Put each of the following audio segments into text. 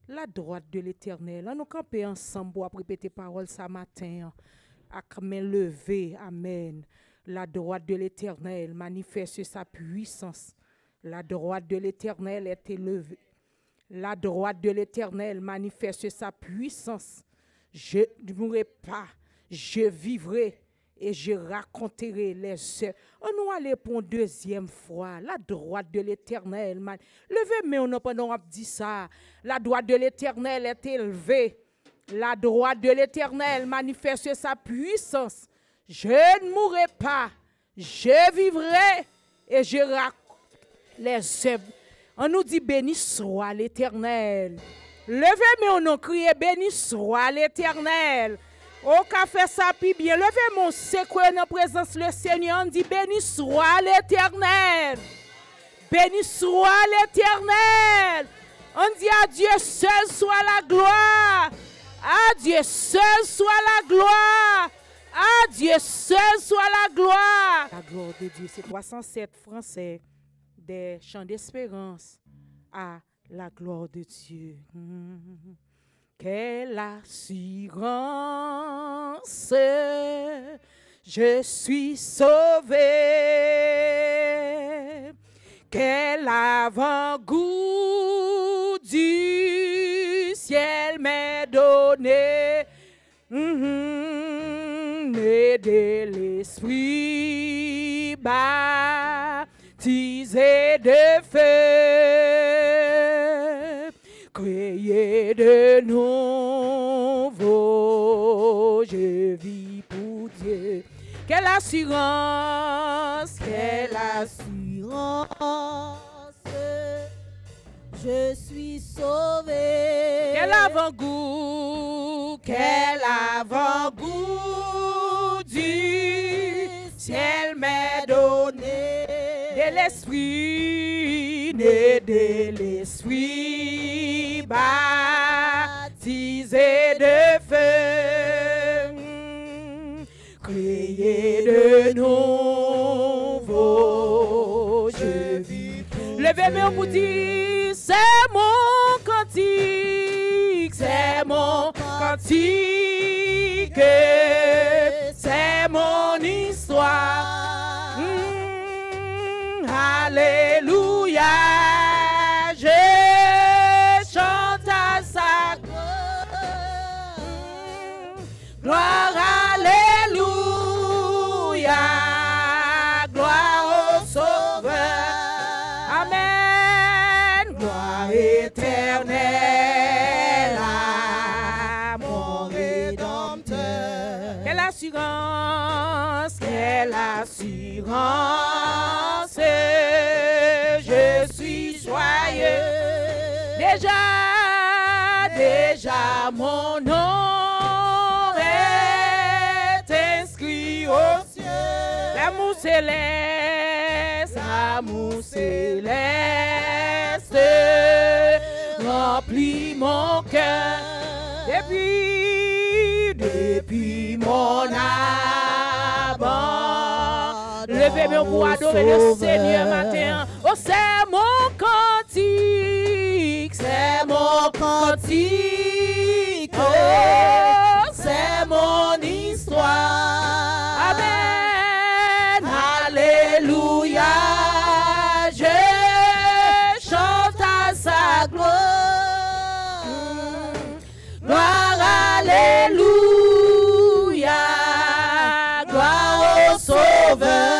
la droite de l'Éternel. On nous camper ensemble pour répéter parole ce matin. À main levée, amen. La droite de l'Éternel manifeste sa puissance. La droite de l'Éternel est élevée. La droite de l'Éternel manifeste sa puissance. Je ne mourrai pas, je vivrai et je raconterai les œuvres. On nous aller pour une deuxième fois. La droite de l'Éternel. Levez-moi, on pendant dit ça. La droite de l'Éternel est élevée. La droite de l'Éternel manifeste sa puissance. Je ne mourrai pas, je vivrai et je raconterai les œuvres. On nous dit béni soit l'Éternel. Levez-moi, on nous crie béni soit l'Éternel. Au café ça puis bien. Levez mon secret en présence le Seigneur. On dit béni soit l'Éternel. Béni soit l'Éternel. On dit à Dieu seul soit la gloire. À Dieu seul soit la gloire. À Dieu seul soit la gloire. La gloire de Dieu, c'est 307 français des chants d'espérance. À la gloire de Dieu. Quelle assurance, je suis sauvé. Quel avant-goût du ciel m'est donné. Né de l'esprit baptisé de feu. Créé de nouveau, je vis pour Dieu. Quelle assurance, quelle assurance, je suis sauvé. Quel avant-goût du ciel m'est donné. De l'esprit, né de l'esprit, baptisé de feu, créé de nouveau, je vis. Levez-moi pour dire, c'est mon cantique, c'est mon cantique, c'est mon histoire. Alléluia, je chante à sa gloire. Gloire, alléluia, gloire au Sauveur. Amen, gloire éternelle à mon Rédempteur. Quelle assurance, quelle assurance. Je suis joyeux. Déjà mon nom est inscrit au ciel. L'amour céleste remplit mon cœur. Depuis mon âme. Levez-moi pour adorer le Seigneur matin. Oh, c'est mon cantique, c'est mon cantique, oh, c'est mon histoire. Amen, alléluia, je chante à sa gloire. Gloire, alléluia, gloire au Sauveur.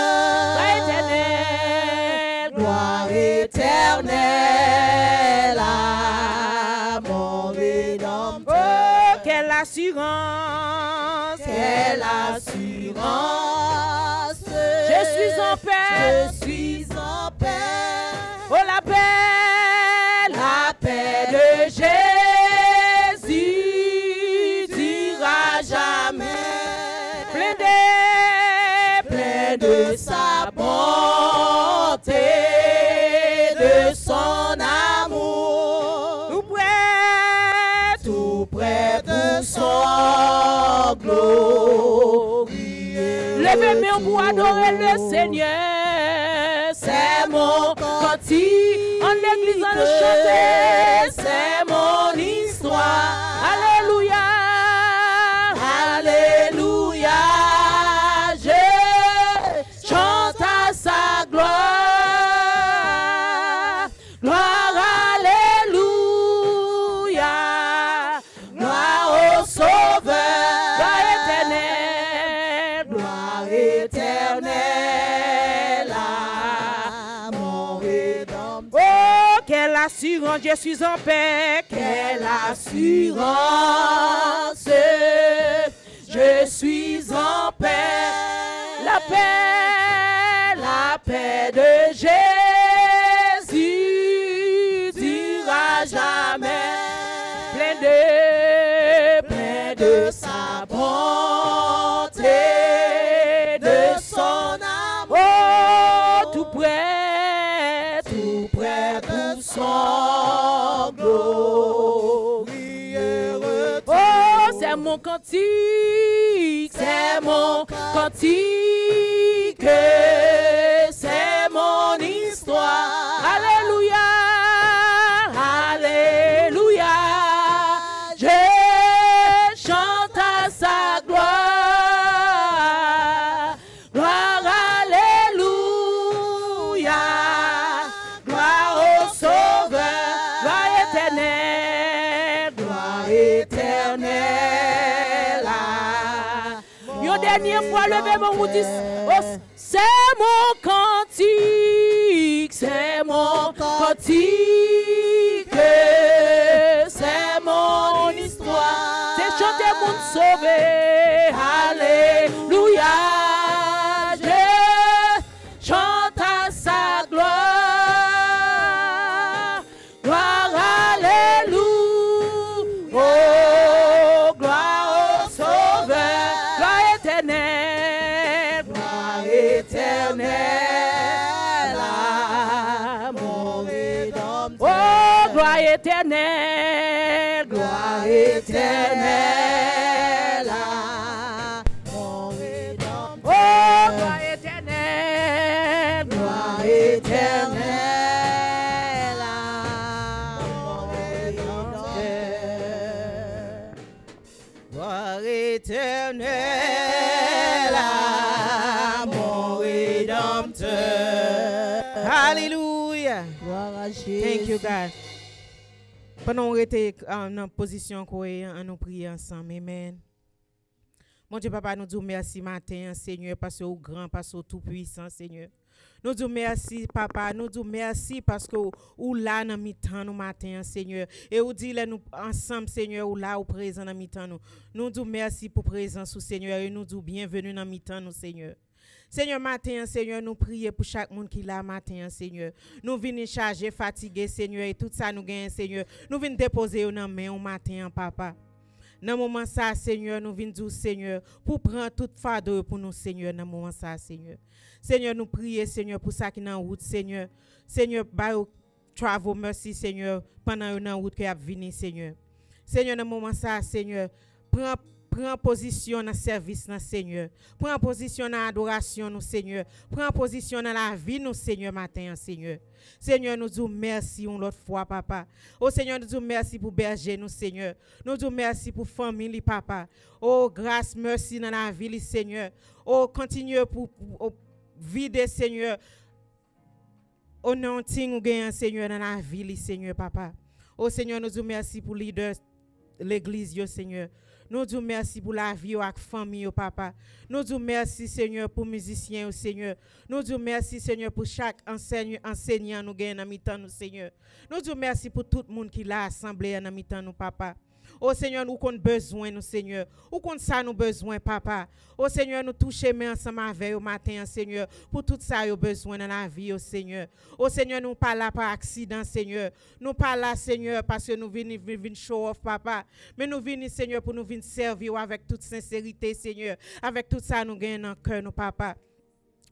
Éternel à mon Rédempteur. Oh, quelle assurance, quelle assurance. Je suis en paix, je suis en paix. Oh, la paix de Jésus durera jamais. Plein de sa bonté, de son amour, tout près de son glorieux. Levez-moi pour adorer le Seigneur. C'est mon cantique, en l'église on le chanter. C'est mon histoire. assurance, je suis en paix. Quelle assurance, je suis en paix. La paix de Jésus durera jamais. Plein de sa bonté, de son amour. Oh, tout près pour son glorieux. Oh, c'est mon cantique, c'est mon cantique, c'est mon histoire. Alléluia, alléluia. Je chante à sa gloire. Gloire, alléluia. Gloire au Sauveur. Gloire éternelle. Gloire éternelle. Une dernière fois, levez mon route. C'est mon cantique. C'est mon cantique. C'est mon histoire. C'est chanter mon sauvé. Alléluia. Je chante à sa gloire. Gloire, alléluia. Oh, gloire au Sauveur. Gloire éternelle. Gloire éternelle. À mon rédempteur. Oh, gloire éternelle. Gloire éternelle. À mon rédempteur. Oh, gloire éternelle. Gloire éternelle. À mon rédempteur. Gloire éternelle. À mon rédempteur. Hallelujah. Gloire à Jésus. Thank you, God. Pendant qu'on était en position, on nous prier ensemble. Amen. Mon Dieu, Papa, nous disons merci matin, Seigneur, parce que vous grand, parce que vous tout puissant, Seigneur. Nous disons merci, Papa. Nous disons merci parce que vous là dans mi-temps nous matin, Seigneur. Et vous dit là nous ensemble, Seigneur, vous là, vous présent dans mi-temps nous. Nous disons merci pour présence, Seigneur, et nous disons bienvenue dans mi-temps nous, Seigneur. Seigneur, matin, Seigneur, nous prions pour chaque monde qui est là, matin, Seigneur. Nous venons charger, fatiguer, Seigneur, et tout ça nous gagne, Seigneur. Nous venons déposer dans main au matin, Papa. Dans le moment ça, Seigneur, nous venons dire, Seigneur, pour prendre toute fardeau pour nous, Seigneur, dans le moment ça, Seigneur. Seigneur, nous prions, Seigneur, pour ça qui est en route, Seigneur. Seigneur, travel merci, Seigneur, pendant une route qui a venu, Seigneur. Seigneur, dans le moment ça, Seigneur, prends position dans le service, Seigneur. Prends position dans l'adoration, nous, Seigneur. Prends position dans la vie, nous, Seigneur, matin, Seigneur. Seigneur, nous disons merci une autre fois, Papa. Oh, Seigneur, nous disons merci pour berger, nous, Seigneur. Nous disons merci pour famille, Papa. Oh, grâce, merci dans la vie, Seigneur. Oh, continue pour vider, Seigneur. Oh, non, nous gagnons, Seigneur, dans la vie, Seigneur, Papa. Oh, Seigneur, nous disons merci pour leader l'église, Seigneur. Nous disons merci pour la vie et la famille, Papa. Nous disons merci, Seigneur, pour les musiciens, Seigneur. Nous disons merci, Seigneur, pour chaque enseignant nous gagne dans mi-temps, Seigneur. Nous disons merci pour tout le monde qui l'a assemblé dans mi-temps, Papa. Oh Seigneur, nous avons besoin, nous, Seigneur. Où qu'on ça nous besoin, Papa. Oh Seigneur, nous touchons mais ensemble avec au matin, Seigneur. Pour tout ça, nous avons besoin dans la vie, oh Seigneur. Oh Seigneur, nous ne pas là par accident, Seigneur. Nous pas là, Seigneur, parce que nous venons show off, Papa. Mais nous venons, Seigneur, pour nous venir servir avec toute sincérité, Seigneur. Avec tout ça, nous gagnons dans le cœur, nous, Papa.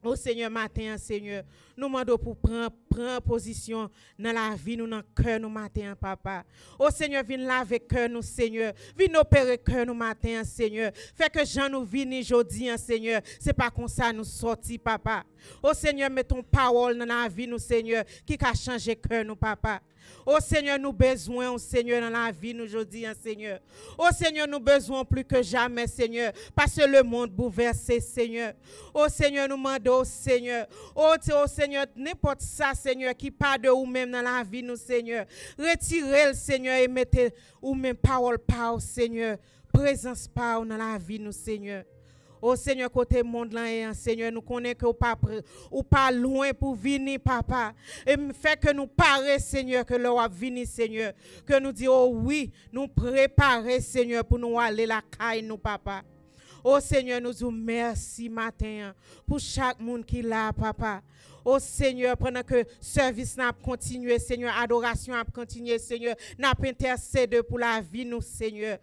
Oh Seigneur, matin, Seigneur, nous demandons pour prendre position dans la vie, nous dans le cœur, nous matin, Papa. Oh Seigneur, viens laver cœur, nous, Seigneur. Viens opérer cœur, nous matin, Seigneur. Fait que Jean nous vienne aujourd'hui, Seigneur. C'est pas comme ça nous sortir, Papa. Oh Seigneur, mets ton parole dans la vie, nous, Seigneur, qui a changé cœur, nous, Papa. Oh Seigneur, nous besoin, oh Seigneur, dans la vie, nous aujourd'hui, Seigneur. Oh Seigneur, nous besoin plus que jamais, Seigneur, parce que le monde bouleversé, Seigneur. Oh Seigneur, nous demandons, Seigneur. Oh Seigneur, n'importe ça, Seigneur, qui part de vous-même dans la vie, nous, Seigneur. Retirez le, Seigneur, et mettez vous-même parole par, Seigneur. Présence par dans la vie, nous, Seigneur. Oh Seigneur, côté monde là, Seigneur, nous connaissons que ou pas loin pour venir, papa. Et fait que nous parer, Seigneur, que l'on va venir, Seigneur. Que nous disons, oh oui, nous préparer, Seigneur, pour nous aller la caille, nous, papa. Oh Seigneur, nous disons merci matin pour chaque monde qui est là, papa. Oh Seigneur, pendant que service n'a continué, Seigneur, adoration a continué, Seigneur, n'a intercédé pour la vie, nous, Seigneur.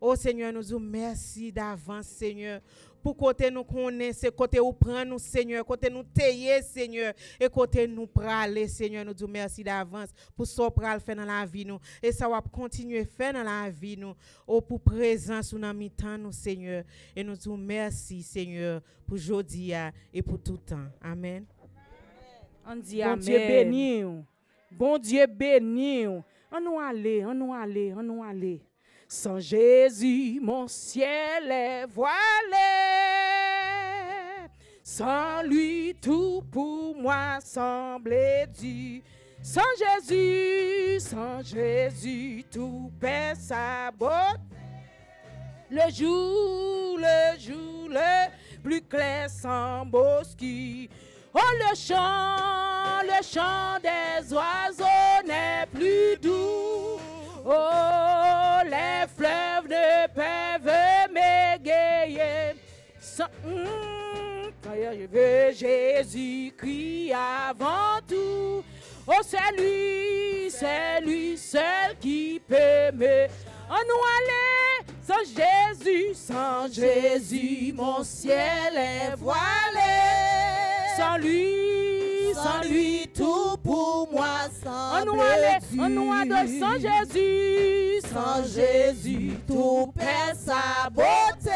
Oh Seigneur, nous disons merci d'avance, Seigneur. Pour côté nous connaissons, côté où prend nous, Seigneur, côté nous tailler, Seigneur, et côté nous praler, Seigneur, nous disons merci d'avance pour ce qu'on fait dans la vie, nous. Et ça va continuer à faire dans la vie, nous. Oh, pour présence, nous avons mis temps, nous, Seigneur. Et nous disons merci, Seigneur, pour aujourd'hui et pour tout temps. Amen. On dit bon Dieu béni. Bon Dieu béni. On nous aller, on nous aller, on nous aller. Sans Jésus, mon ciel est voilé. Sans lui, tout pour moi semble dur. Sans Jésus, tout perd sa beauté. Le jour, le plus clair semble obscur. Oh, le chant des oiseaux n'est plus doux. Oh, les fleuves ne peuvent m'égayer. Je veux Jésus-Christ avant tout. Oh, c'est lui seul qui peut me. Oh, nous aller sans Jésus, mon ciel est voilé. Sans lui, tout pour moi semble dur. On nous adore sans Jésus, tout perd sa beauté.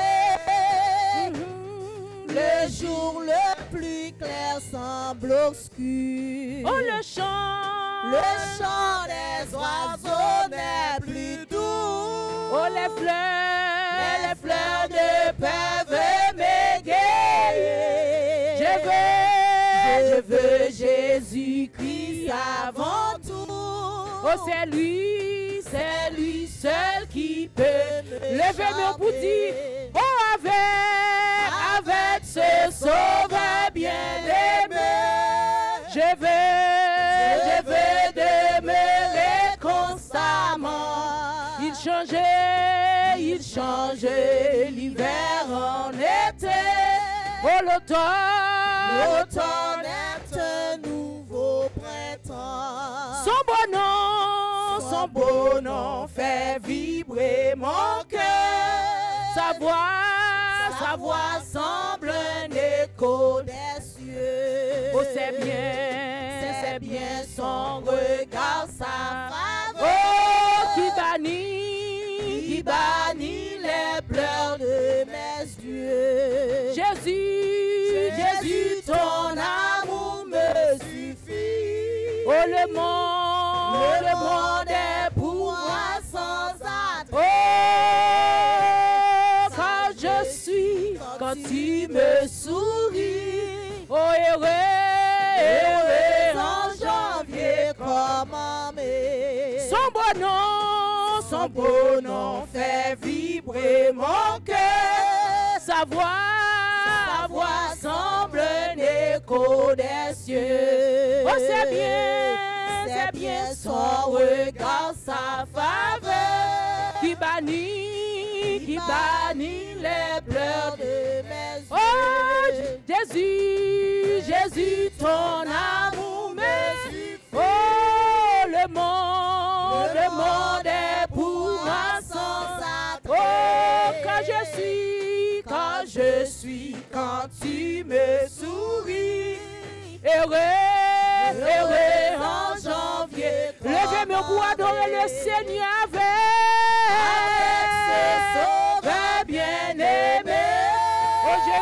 Le jour le plus clair semble obscur. Oh, le chant des oiseaux n'est plus doux. Oh, les fleurs ne peuvent m'égayer. Je veux Jésus-Christ avant tout. Oh, c'est lui seul qui peut lever nos boutiques. Oh, avec ce sauveur bien-aimé, je veux demeurer constamment. Il changeait l'hiver en été. Oh, l'automne est un nouveau printemps. Son beau nom fait vibrer mon cœur. Sa voix semble un écho des cieux. Oh, c'est bien son regard, sa faveur. Oh, qui bannit les pleurs de mes yeux. Jésus, ton amour me suffit. Oh, le monde est pour moi sans attente. Oh, quand tu me souris. Oh, heureux en janvier comme en mai. Son beau nom fait vibrer mon cœur. Sa voix semble un écho des cieux. Oh, c'est bien son regard, sa faveur qui bannit les pleurs de mes yeux. Oh, Jésus, ton amour me suffit. Oh, le monde est pour moi sans attente. Oh, quand tu me souris. Heureux en janvier. Levez-moi pour adorer le Seigneur avec ce sauveur bien-aimé. Oh, je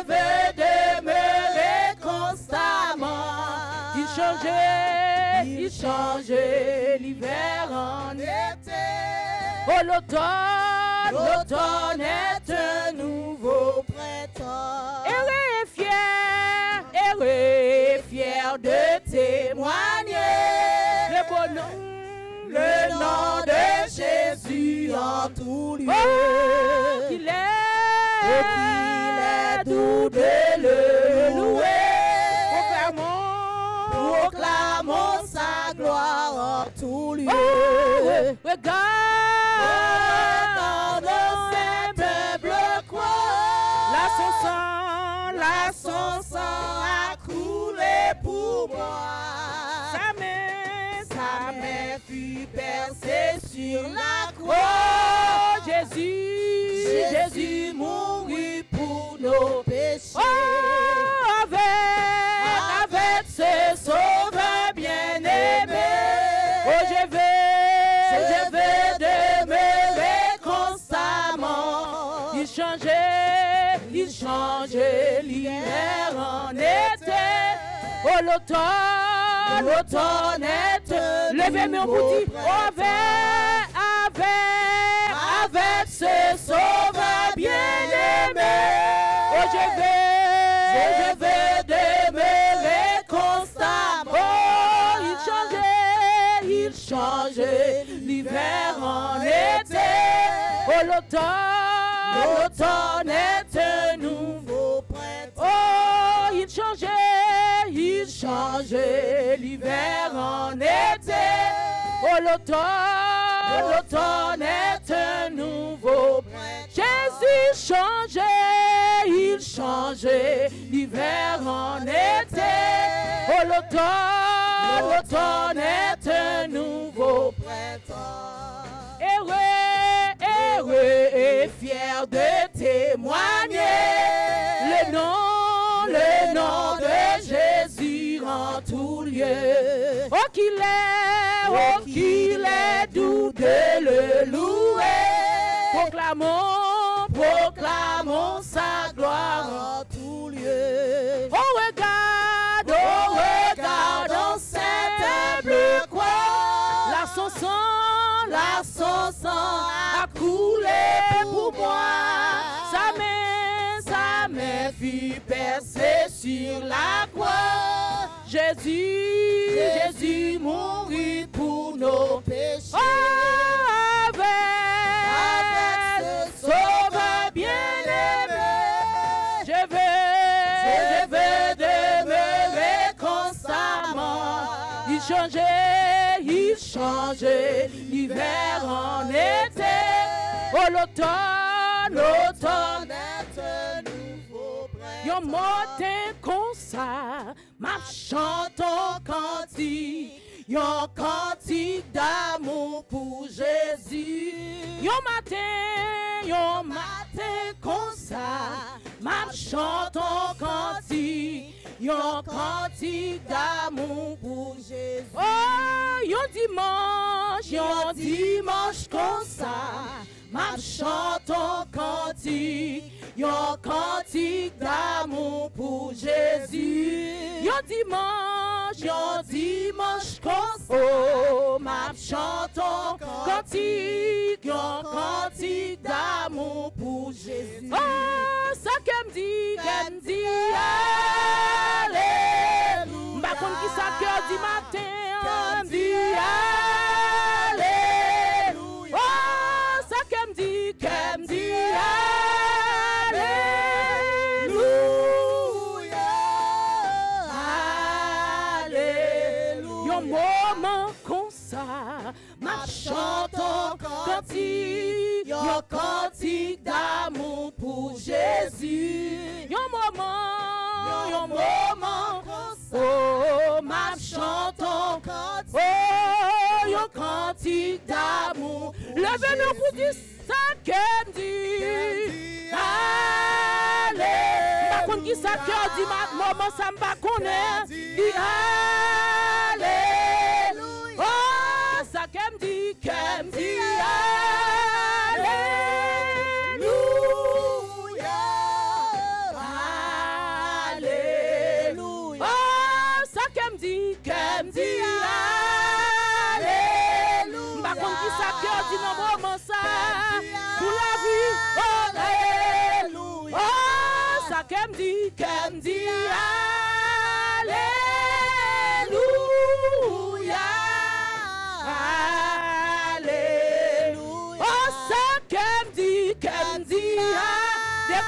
veux demeurer constamment. Il changeait l'hiver en été. Oh, l'automne est un nouveau printemps. Heureux, fier de témoigner le nom de Jésus en tout lieu. Oh, qu'il est qu'il est doux de le louer. Proclamons sa gloire en tout lieu. Regarde ce peuple croix. la Son sang a coulé pour moi. Sa main fut percée sur la croix. Jésus mourut pour nos péchés. Avec ce sauveur bien-aimé, je vais demeurer constamment. Il changeait l'hiver en été. Oh, l'automne est. Levez-moi pour dire, avec ce sauveur bien-aimé. Oh, je vais demeurer constamment. Oh, il changeait l'hiver en été. Oh, l'automne est un nouveau printemps. Oh, il changeait l'hiver en été. Oh, l'automne est un nouveau printemps. Jésus changeait, il changeait l'hiver en été. Oh, l'automne est un nouveau printemps. Heureux et fier de témoigner le nom de Jésus en tout lieu. Oh qu'il est doux de le louer. Proclamons sa gloire en tout lieu. Oh regardons cette bleu croix. Son sang a coulé pour moi. Sa main fut percée sur la croix. Jésus mourut pour nos péchés. Oh, avec ce sauveur bien-aimé, je vais demeurer constamment. Il changeait l'hiver en été. Oh, l'automne est un nouveau printemps. Yon matin comme ça, ma chante un cantique d'amour pour Jésus. Yon matin comme ça, ma chante un cantique d'amour pour Jésus. Oh, yon dimanche comme ça, ma chante un cantique d'amour pour Jésus. Yon dimanche comme ça, oh, ma chante un cantique d'amour pour Jésus. Oh, ça qu'elle me dit, alléluia. M'ba kon qui ça cœur du matin, dit alléluia. Oh, ça qu'elle me dit, alléluia. Alléluia. Yon moment comme ça, ma chante un cantique d'amour pour Jésus. Yon moment, oh, ma chante un cantique d'amour. Levez-nous pour dire ça qu'elle dit. Allez, par contre qui ça cœur dit maman ça m'pa connaît. Dit alléluia. Oh, ça qu'elle dit alléluia. Alléluia. Oh, ça qu'elle dit alléluia. Par contre qui ça cœur dit non maman ça pour la vie. Oh, alléluia. Oh, ça qu'elle dit alléluia. Alléluia. Oh, ça qu'elle dit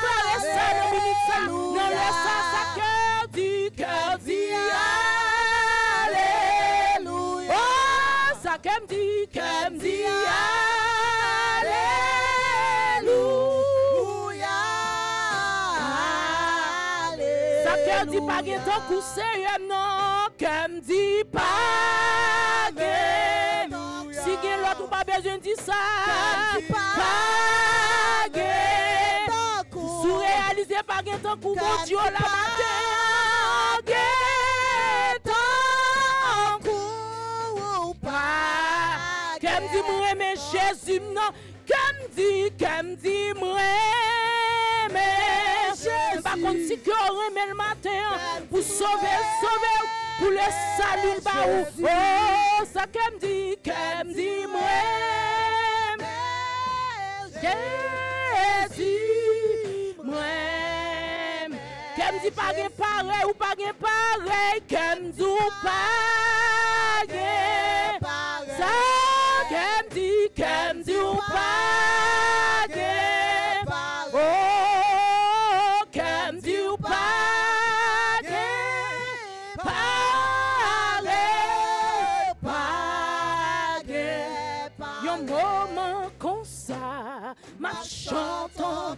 déclarer ça dans minute ça. Non, laisse ça, cœur dit alléluia. Oh, ça qu'elle me dit alléluia. Ça qu'elle dit pas gain ton coup sérieux non, qu'elle me dit pas gain. Si gain l'autre ou pas besoin de dire ça. Pas gain. Sous réaliser pas gain ton coup mon Dieu la matin. Gain ton coup pas. Qu'elle me dit moi aimer Jésus non. Qu'elle me dit moi aimer Jésus. Par contre si que remet le matin pour sauver pour le salut par où. Oh ça qu'elle me dit moi Jésus moi qu'elle me dit pas gain pareil ou pas gain pareil qu'elle me dit pas gain ça qu'elle me dit ou pas gain oh qu'elle me dit ou pas gain pas gain yon moment comme ça ma chante oh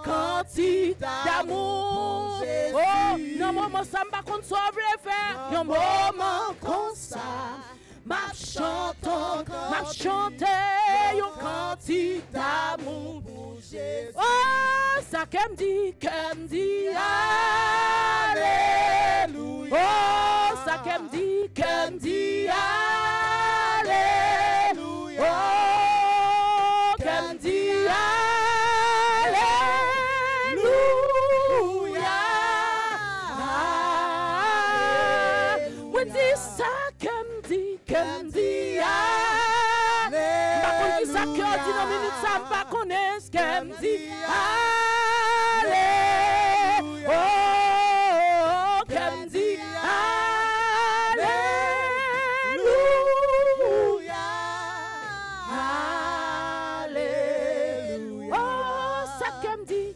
quantité d'amour oh non moment ça m'a contre sauve le faire yon moment comme ça m'a chanté yon quantité d'amour oh ça qu'elle me dit alléluia oh ça qu'elle me dit alléluia oh qu'elle me dit alléluia moi dis ça qu'elle me dit pas qu'on dit ça que dit dans minute ça pas connaît ce qu'elle me dit alléluia oh qu'elle me dit alléluia alléluia oh ça qu'elle me dit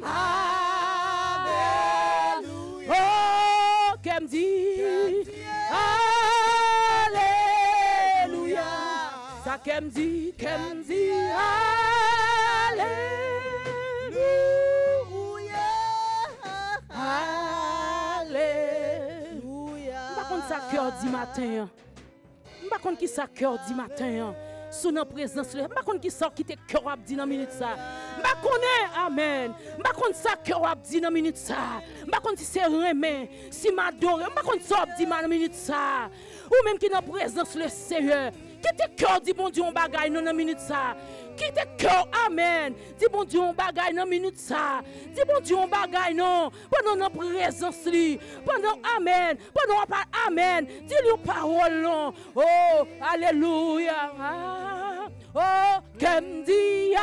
alléluia oh qu'elle me dit alléluia ça qu'elle me dit alléluia par contre ça cœur dit matin par contre qui ça cœur dit matin sous notre présence là par contre qui sort qui te cœur a dit dans minute ça pas connaît amen pas contre ça cœur a dit dans minute ça pas contre si c'est remet si m'adore pas contre ça dit dans minute ça ou même qui dans présence le Seigneur qui te cœur dit bon Dieu on bagaille dans minute ça qui te cœur amen dis bon Dieu on bagaille dans minute ça dis bon Dieu on bagaille non pendant notre présence li pendant amen pendant amen dis lui parole non oh alléluia oh qu'elle dit alléluia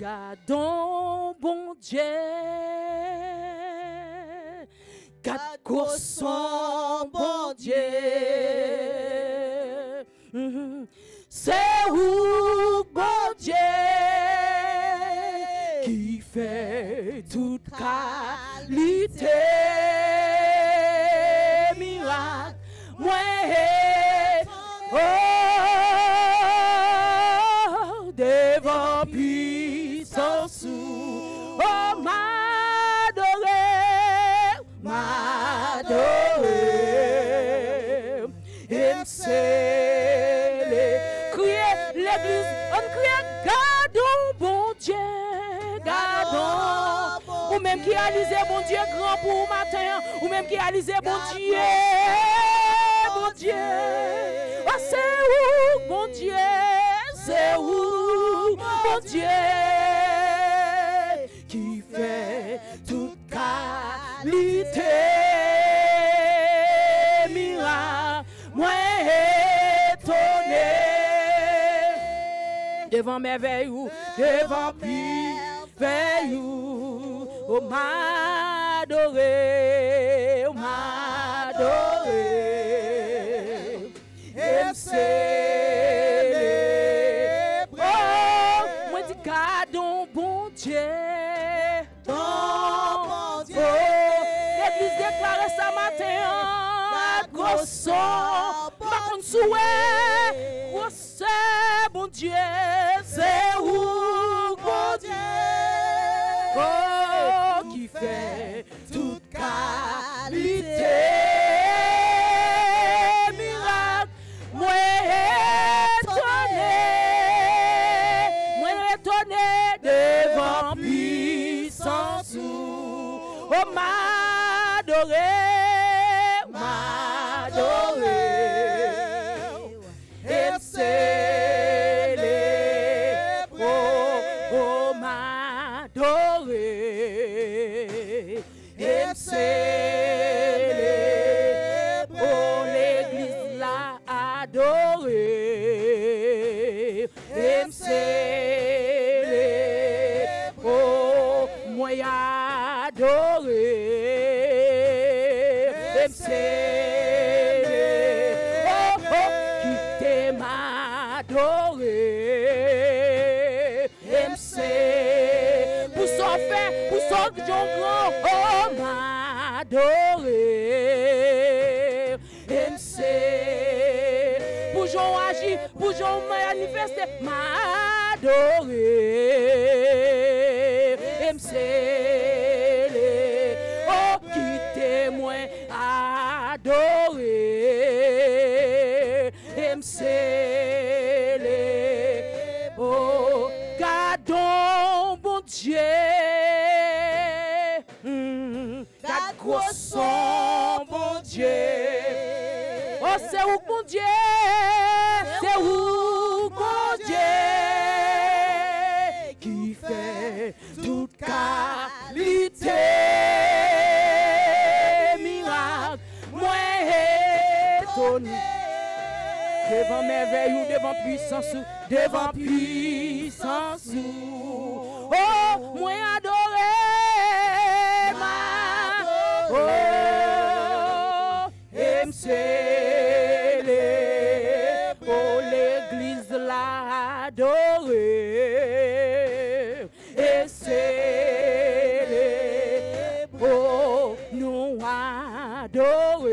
gardons bon Dieu garde son bon Dieu c'est où bon Dieu qui fait toute qualité miracle moi oh devant puissance oh m'adorer et c'est crier l'église on crie gardons bon Dieu gardons ou même qui a lisé bon Dieu grand pour matin ou même qui a lisé bon Dieu oh c'est où bon Dieu c'est où bon Dieu qui fait toute qualité miracle moi étonné devant merveille ou devant merveille ou oh m'adorer m'adorer, m'adorer, et me célébrer. Oh, moi dis gardons bon Dieu, Bon Dieu. l'église déclare ça matin, gros son, par contre souhait, gros c'est bon Dieu, c'est où bon Dieu, oh, qui fait toute qualité, miracle, moi étonné devant puissance, oh m'adorer, m'adorer, et célébrer, oh m'adorer, et célébrer, oh l'église l'a adoré, et célébrer, oh moi adoré, et célébrer, oh oh qui t'aime adoré, et célébrer, pour son fait, pour son grand, oh m'adorer, et célébrer, pour son agir, pour son manifester, m'adorer, et me célébrer, oh qui témoin adoré, et me célébrer, oh gardons bon Dieu, garde gros son bon Dieu, oh c'est où bon Dieu, c'est où bon Dieu, qui fait toute qualité, miracle, moi étonné, devant merveille ou devant puissance, devant puissance, oh moi adoré, oh et me célébrer, oh l'église l'a adoré, et célébrer, oh nous adoré,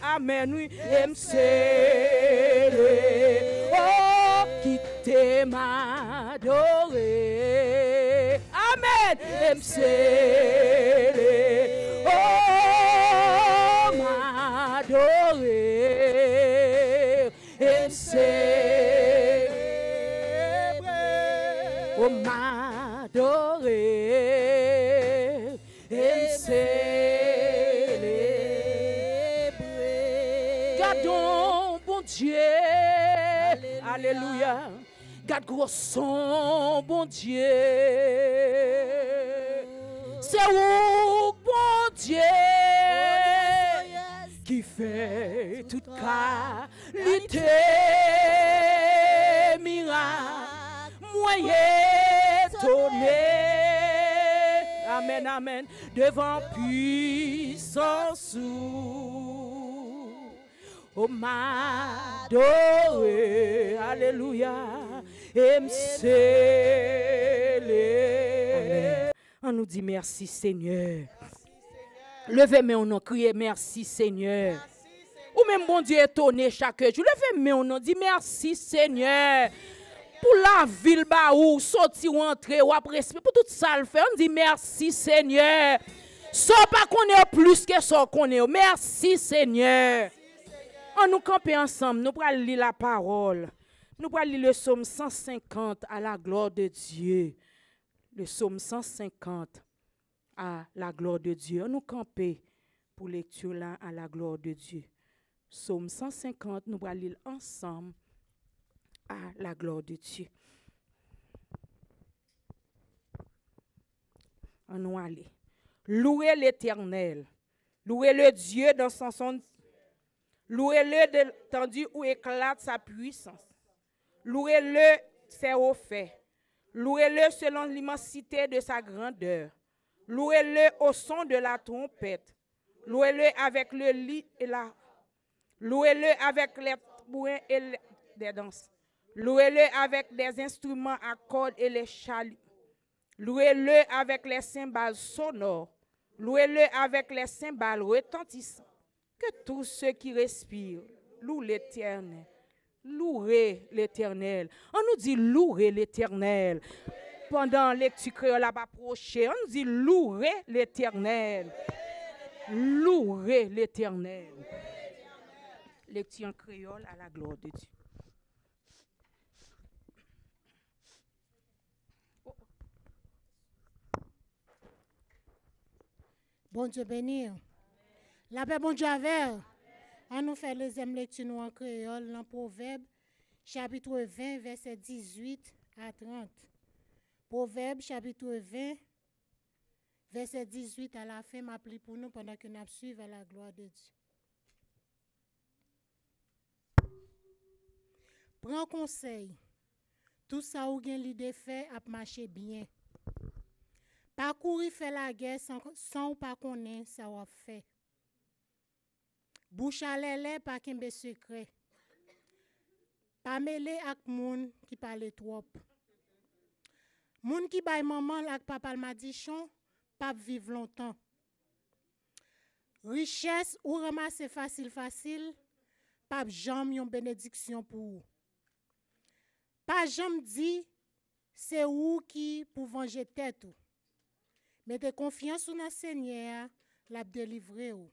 amen oui, et me célébrer, oh qui t'aime adoré, amen, et me célébrer, oh m'adorer, et me célébrer, oh m'adorer, et me célébrer. Gardons bon Dieu, alléluia, garde gros son bon Dieu, c'est où bon Dieu qui fait toute qualité, miracle, moyen étonné, amen, amen, devant puissance, oh m'adorer, alléluia, et me célébrer. On nous dit merci Seigneur. Levez main au nom, criez merci Seigneur. Ou même bon Dieu étonné chaque jour. Levez main au nom, dit merci Seigneur. Pour la ville ba ou sortir ou entrer ou après pour tout ça le fait. On dit merci Seigneur. Sans pas connaître plus que ça connaît. Merci Seigneur. On nous camper ensemble, nous allons lire la parole. Nous allons lire le psaume 150 à la gloire de Dieu. Le psaume 150 à la gloire de Dieu. On nous camper pour lecture là à la gloire de Dieu. Psaume 150, nous allons lire ensemble à la gloire de Dieu. On nous aller. Louez l'Éternel. Louez le Dieu dans son son. Louez-le tandis où éclate sa puissance. Louez-le ses hauts faits. Louez-le selon l'immensité de sa grandeur. Louez-le au son de la trompette. Louez-le avec le lit et la. Louez-le avec les tambouins et des danses. Louez-le avec des instruments à cordes et les chaluts. Louez-le avec les cymbales sonores. Louez-le avec les cymbales retentissants. Que tous ceux qui respirent louent l'Éternel. Louez l'Éternel. On nous dit louer l'Éternel. Pendant les lecture créole à approché, on nous dit louer l'Éternel. Louer l'Éternel. Lecture en créole à la gloire de Dieu. Bon Dieu béni. La paix, bon Dieu avec. On nous fait les deuxième lecture nous en créole dans Proverbe, chapitre 20, verset 18 à 30. Proverbe, chapitre 20, verset 18 à la fin, m'appli pour nous pendant que nous suivons la gloire de Dieu. Prends conseil. Tout ça ou gen l'idée fait a marcher bien. Pas courir faire la guerre sans ou pas connaître ça ou fait. Bouche à lèlè pas kembe secret. Pas mêlé ak moun qui parle trop. Moun qui bay maman ak papa madichon pas vivre longtemps. Richesse ou ramasser facile pas jam yon bénédiction pour ou. Pas jam dit c'est ou qui pour venger tête ou. Mettez confiance ou dans Seigneur, l'a délivrer ou.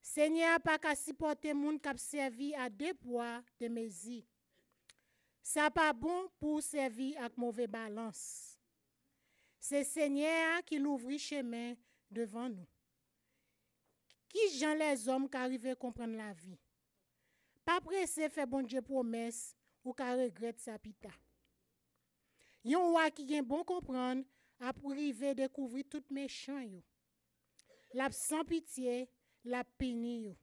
Seigneur pas qu'à supporter moun k'ap servi à deux poids de mesure. Ça pas bon pour servir avec mauvais balance. C'est Seigneur qui l'ouvre chemin devant nous. Qui gens les hommes qui arrivent à comprendre la vie. Pas pressé faire bon Dieu promesse ou qui regrette sa pita. Yon wa qui gen bon comprendre a privé découvrir tout méchant yo. La sans pitié, la pini yo.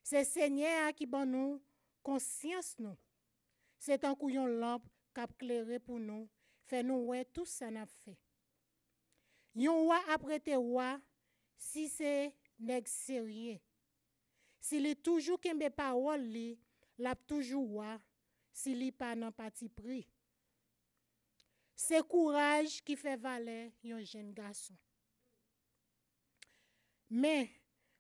C'est Seigneur qui ban nous conscience nous. C'est un couillon lampe qui clairé pour nous, fait nous ouais tout ça n'a fait. Yon wa apprêté wa si c'est nèg sérieux. S'il est toujours kembe parole li, l'a toujours wa si li pas nan parti pris. C'est courage qui fait valer yon jeune garçon. Mais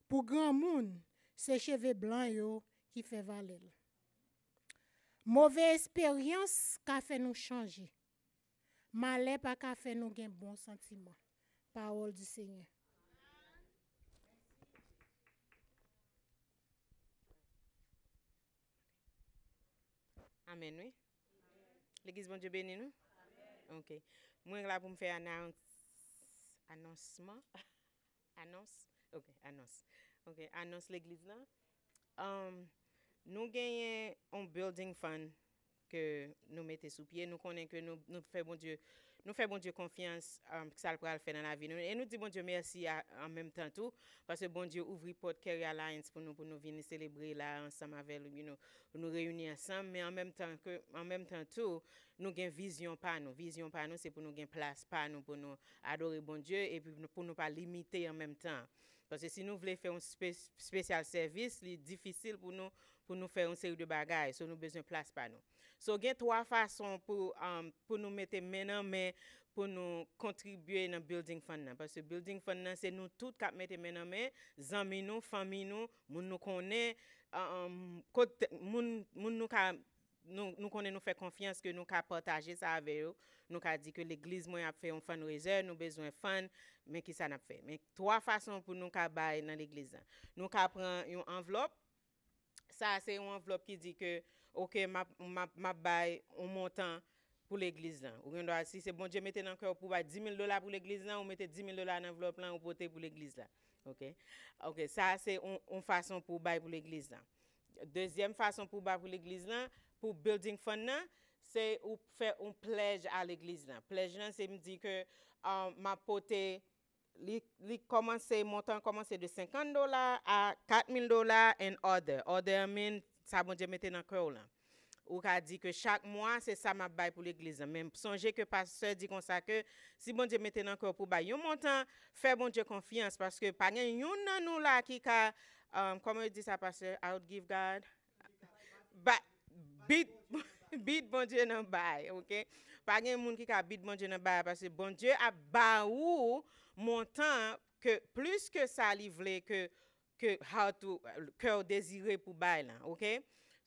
pour grand monde, c'est cheveux blancs yo qui fait valer. Mauvaise expérience qu'a fait nous changer. Malheur pas qu'a fait nous gain bon sentiment. Parole du Seigneur. Amen, oui. L'église bon Dieu béni nous. OK. Moi là pour me faire annoncement. Annonce. OK, annonce. OK, annonce l'église là. Nous gagnons un building fund que nous mettons sous pied, nous connaissons que nous faisons bon Dieu confiance que ça va le faire dans la vie. Et nous disons bon Dieu merci en même temps tout parce que bon Dieu ouvre porte Carry Alliance pour nous venir célébrer là ensemble avec nous réunir ensemble, mais en même temps tout nous avons vision par nous c'est pour nous gagner place par nous pour nous adorer bon Dieu et puis pour nous pas limiter en même temps. Parce que si nous voulons faire un spécial service, c'est difficile pour nous faire une série de bagages. So nous avons besoin de place par nous. So, il y a trois façons pour nous mettre main en main pour nous contribuer dans le building fund. Parce que le building fund, c'est nous tous qui mettons main en main, amis nous, famille nous, nous connaissons, nous connaissons, nous fait confiance que nous pouvons partager ça avec eux. Nous avons dit que l'église a fait un fundraiser, nous avons besoin de fund, mais qui ça n'a fait. Mais trois façons pour nous bailler dans l'église. Nous prendre une enveloppe. Ça, c'est une enveloppe qui dit que, OK, ma baille un montant pour l'église. Si c'est bon Dieu, mettez dans le cœur pour $10 000 pour l'église, ou mettez $10 000 dans l'enveloppe ou portez pour l'église. OK, ça, c'est une façon pour bailler pour l'église. Deuxième façon pour bailler pour l'église, pour building fund, c'est faire un pledge à l'église. Pledge, c'est me dire que ma poté montant commence de $50 à $4 000 and other mean ça bon Dieu mettez dans cœur là. ou ka dit que chaque mois c'est ça m'a bail pour l'église. Même songez que pasteur dit comme ça que si bon Dieu mette encore pour bail un montant, fait bon Dieu confiance parce que pas gen yon nan nous là qui ka comment dit ça pasteur, I would give God beat beat bon Dieu nan bail, OK? Pas gen moun qui ka beat bon Dieu nan bail parce que bon Dieu a ba ou montant que plus que ça livrer que how to cœur désiré pour bail là, OK?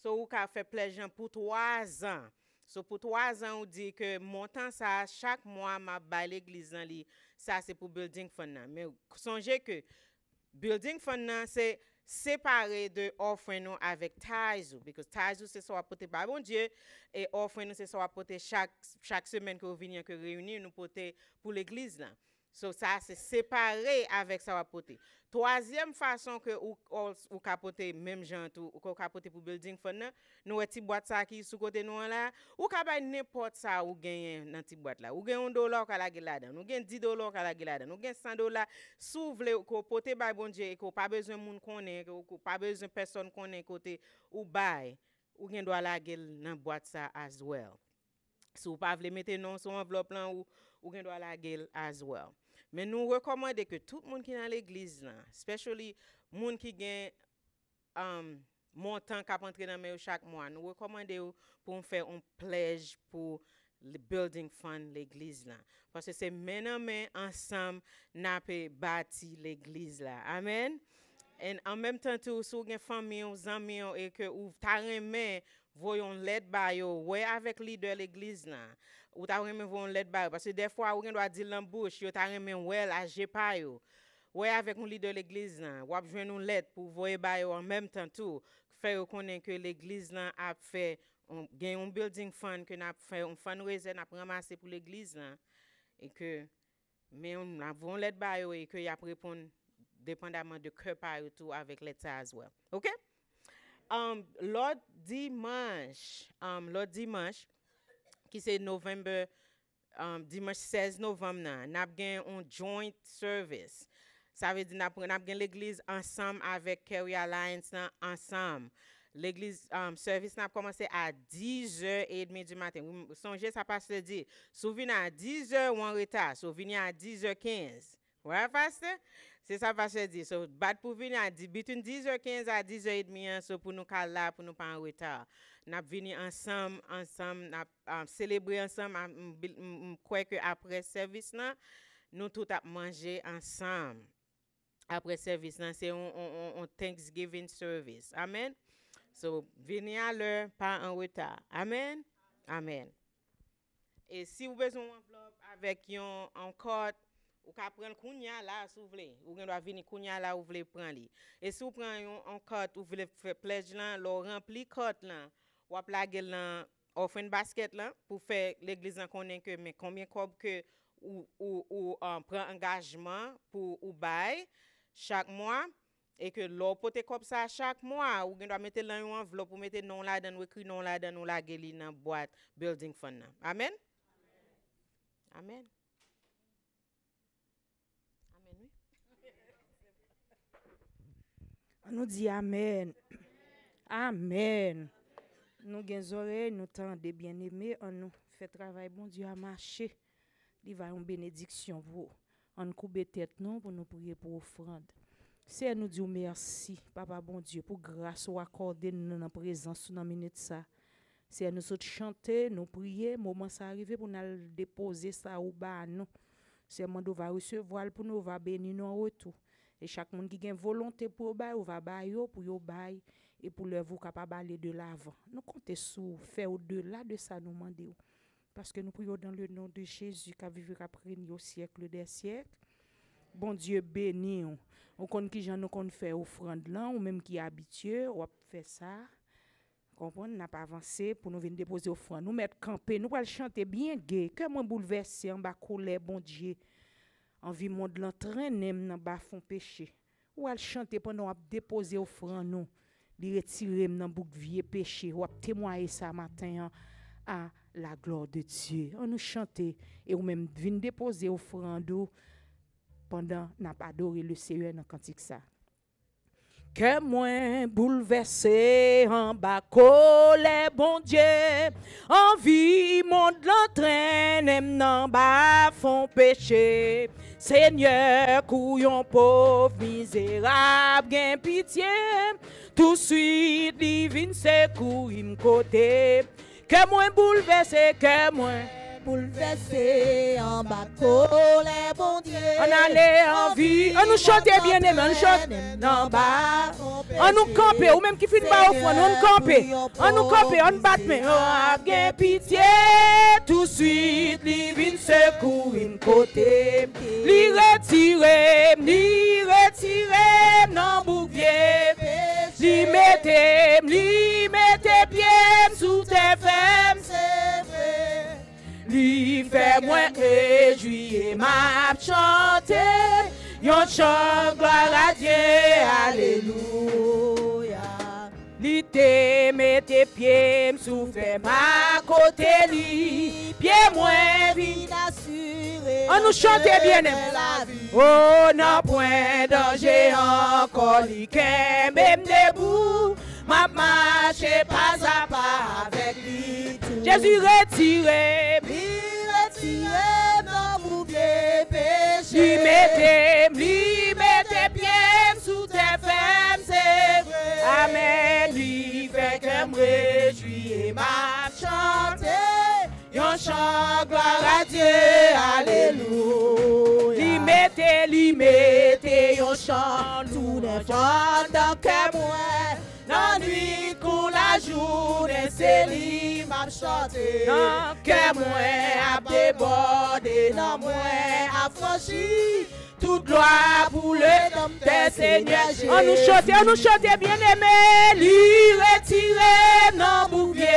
So ou ka fait plaisir pour 3 ans. So pour 3 ans on dit que montant ça chaque mois m'a bail l'église nan li, ça c'est pour building fund nan. Mais songez que building fund nan c'est séparé de offrande nous avec tithes because tithes c'est ça apporter par bon Dieu et offrande nous c'est ça apporter chaque semaine que vous venez que réunir nous porter pour l'église là. So ça c'est séparé avec ça apporter. Troisième façon que ou capoter même gens tout ou capoter pour building fund nous petit boîte ça qui sous côté nous là ou ka bay n'importe ça ou gagner dans petit boîte là ou gagne $1 ka la là-dedans ou gagne $10 ka la là-dedans ou gagne $100 sous vle ko porter bay bon Dieu ko pas besoin moun connaît ko pas besoin personne connaît côté ou bay ou gagne doit la dans boîte ça as well. Si ou pas vle mettre non sur enveloppe là ou gagne doit la as well. Mais nous recommandons que tout le monde qui est dans l'église là, especially monde qui gagne montant cap entrer dans main chaque mois, nous recommandons pour faire un pledge pour le building fund l'église là parce que c'est main en main ensemble n'a peut bâti l'église là. Amen. Et en même temps tout si vous avez famille ou amis et que ou ta remet voyons l'aide ba yo ouais avec leader l'église là ou ta remet voyons l'aide ba parce que des fois ou doit dire l'embouche yo ta remet well age pas yo ouais avec un leader l'église là ou a besoin une lettre pour voyer ba yo en même temps tout faire connaître que l'église là a fait gain un building fund que n'a fait un fundraiser n'a ramasser pour l'église là et que mais on avons l'aide ba yo et que y a répondre dépendamment de cœur par tout avec l'État as well. OK? L'autre dimanche, qui c'est novembre, dimanche 16 novembre, n'a gen un joint service. Ça veut dire n'a gen l'église ensemble avec Carry Alliance ensemble. L'église service n'a commencé à 10h30 du matin. Vous songez ça passe le dire. Souvenez à 10h ou en retard, souvenez à 10h15. Ouais, pasteur? C'est ça pasteur dit. So bad pour venir à between 10h15 à 10h30 so pour nous là pour nous pas en retard. N'a venir ensemble n'a célébrer ensemble quoi que après service là nous tout à manger ensemble. Après service là c'est un Thanksgiving service. Amen. So venez à l'heure pas en retard. Amen. Amen. Et si vous besoin enveloppe avec un code ou ka prendre kounya là si vous voulez ou doit venir kounya là ou voulez prendre li et si vous prenez un carte ou voulez faire pledge là lo rempli carte là ou a plaguer là offering basket là pour faire l'église en connaît que mais combien cob que ou prend engagement pour ou bail chaque mois et que l'on pote comme ça chaque mois ou doit mettre là une enveloppe pour mettre non là dans écrit non là dans la geli dans boîte building fund là. Amen. Amen. Nous dit amen. Amen. Nous gen oreilles, nous tendez bien-aimés, on nous fait travail bon Dieu à marcher. Il va une bénédiction pour on couper tête non pour nous prier pour offrande. C'est nous dire merci papa bon Dieu pour grâce ou accorder nous dans présence dans minute ça. C'est nous autres chanter, nous prier, moment ça arriver pour nous déposer ça au bas nous. C'est moi va recevoir pour nous va bénir nous en retour. Et chaque monde qui a une volonté pour bailler, ou va bailler pour yo bailler et pour leur vous capable aller de l'avant. Nous comptons sur faire au-delà de ça nous demander parce que nous prions dans le nom de Jésus qui vivra après nous au siècle des siècles. Bon Dieu béni. On connaît qui gens nous connaît faire offrande là ou même qui est habitué ou faire ça. Comprendre n'a pas avancé pour nous venir déposer offrande. Nous mettre camper, nous va chanter bien gai, que moi bouleverser en bas colère bon Dieu. Envie monde l'entraîner dans bas fond péché ou al chanter pendant a déposer offrande nous li retirer dans bouc vieux péché ou témoigner ça matin à la gloire de Dieu on nous chanter et ou même venir déposer offrande pendant n'a pas adoré le Seigneur dans cantique ça Que moins bouleversé en bas colère, bon Dieu. Envie, monde l'entraîne, n'en bas font péché. Seigneur, couillon pauvre, misérable, gain pitié. Tout de suite, divine, c'est couille côté. Que moins bouleversé, que moins bouleversé en bas colère, bon Dieu. on allait en vie, on nous chantait bien aimé, on nous chante en bas, on nous campait, ou même qui finit pas au fond, on nous campait, on nous campait, on bat mais on a bien pitié, tout de suite, li vin secours une côté, li retire, non bouvier, li mette pied sous tes femmes, c'est vrai. Li fait moins réjouir m'a chanter yon chant gloire à Dieu alléluia. Li te mette pied sous fait ma côté li pied moins vite assuré. On nous chantait bien oh non point danger encore li qu'est même debout. Ma marche pas à pas avec lui tout. Jésus retiré, non bouvier péché. Lui mettez pieds sous tes femmes, c'est vrai. Amen, lui fait que me réjouir m'a chanter. Yon chant gloire à Dieu, alléluia. Lui mettez, yon chant tout les chants dans que moi. La nuit qu'on la journée, c'est lui m'a chanté. Non, que moi a débordé, non, moi a franchi. Toute gloire pour le nom de Seigneur. On nous chantait bien aimé. Lui retiré, non, bouvier.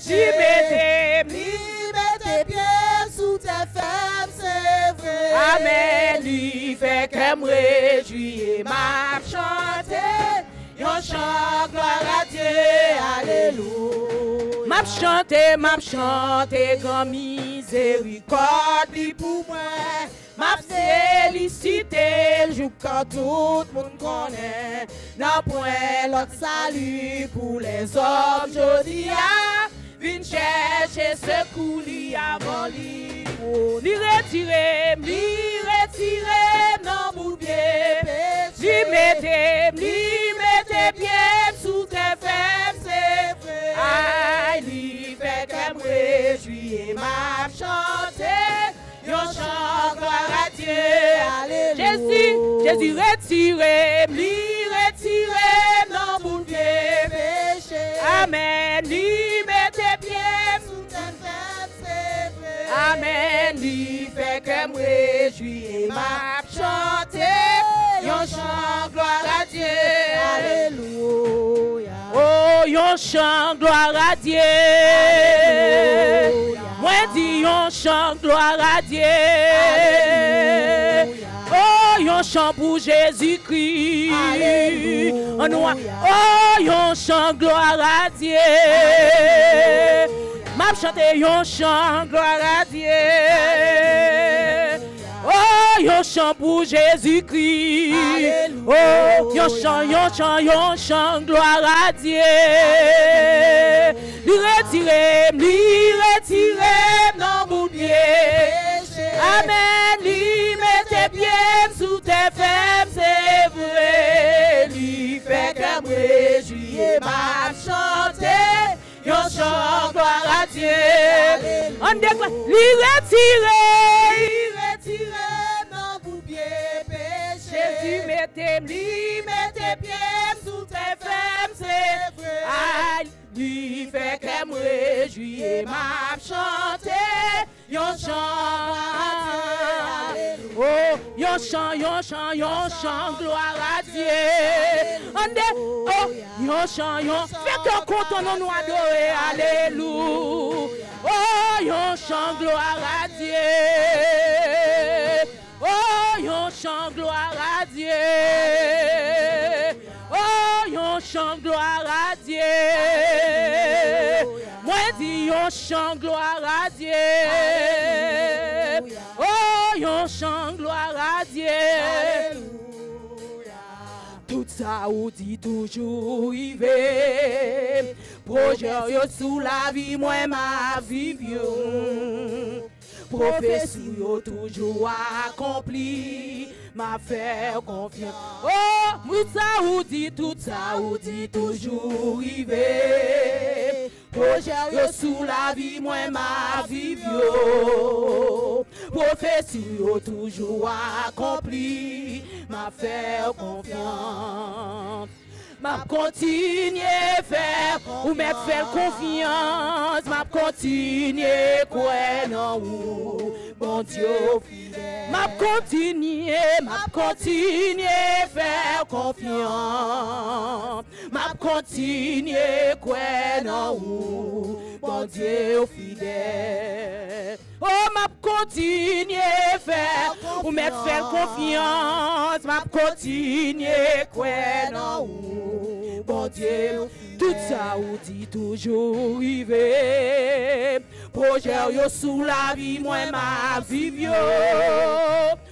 Lui mettez pieds sous tes femmes, c'est vrai. Amen, lui fait que me réjouir, m'a chanté. Yon chant gloire à Dieu, alléluia. M'a chanté, grand miséricorde pour moi. M'a félicité, joue quand tout le monde connaît. N'a point l'autre salut pour les hommes, jodi a. Vin chercher secours li avant li. Li retire, non bouvier. Li mette pieds sous tes femmes, c'est vrai. Aïe, li fait que me réjouir, m'a chanter. Yon chant gloire à Dieu, alléluia. Jésus retire, non bouvier péché. Amen, li mette pieds sous tes femmes, c'est vrai. Amen, li fait que me réjouir, m'a chanter. Yon chant gloire à Dieu, alléluia. Oh, yon chant gloire à Dieu. Alléluia. Moi dis yon chant gloire à Dieu. Alléluia. Oh, yon chant pour Jésus-Christ. Alléluia. Oh, yon chant gloire à Dieu. M'a chanté yon chant gloire à Dieu. Oh, yon chant pour Jésus-Christ. Oh, yon chant, gloire à Dieu. Lui retire, non bouvier. Amen, lui mette pieds sous tes femmes, c'est vrai. Lui fait que me réjouir, m'a chanter. Yon chant, gloire à Dieu. On déclare, lui retire, non bouvier péché. Jésus mettez pieds sous tes femmes, c'est vrai. Aïe, lui fait que me réjouir, m'a chanter. Yon chant, oh, yon chant, gloire à Dieu. Oh, yon chant, fait que content nous adorer, alléluia. Oh, yon chant, gloire à Dieu. Oh, yon chant, gloire à Dieu. Oh, yon chant, gloire à Dieu. Moi dis yon chant, gloire à Dieu. Oh, yon chant, gloire à Dieu. Tout Tout ça ou dit toujours rivé. Projet yo sous la vie, moi ma vie yo. Prophétie yo toujours accompli. M'a faire confiance. Oh, tout ça ou dit toujours rivé. Projet yo sous la vie, moi ma vie yo. Prophétie yo toujours accompli. M'a faire confiance. M'a continuer faire ou mettre faire confiance. M'a continuer quoi non ou bon Dieu fidèle. M'a continuer faire confiance. M'a continuer quoi non ou bon Dieu fidèle. Oh, m'a continuer faire ou mettre faire confiance. M'a continuer quoi non ou bon Dieu. Tout ça ou dit toujours rivé. Projet yo sous la vie, moi ma vie yo.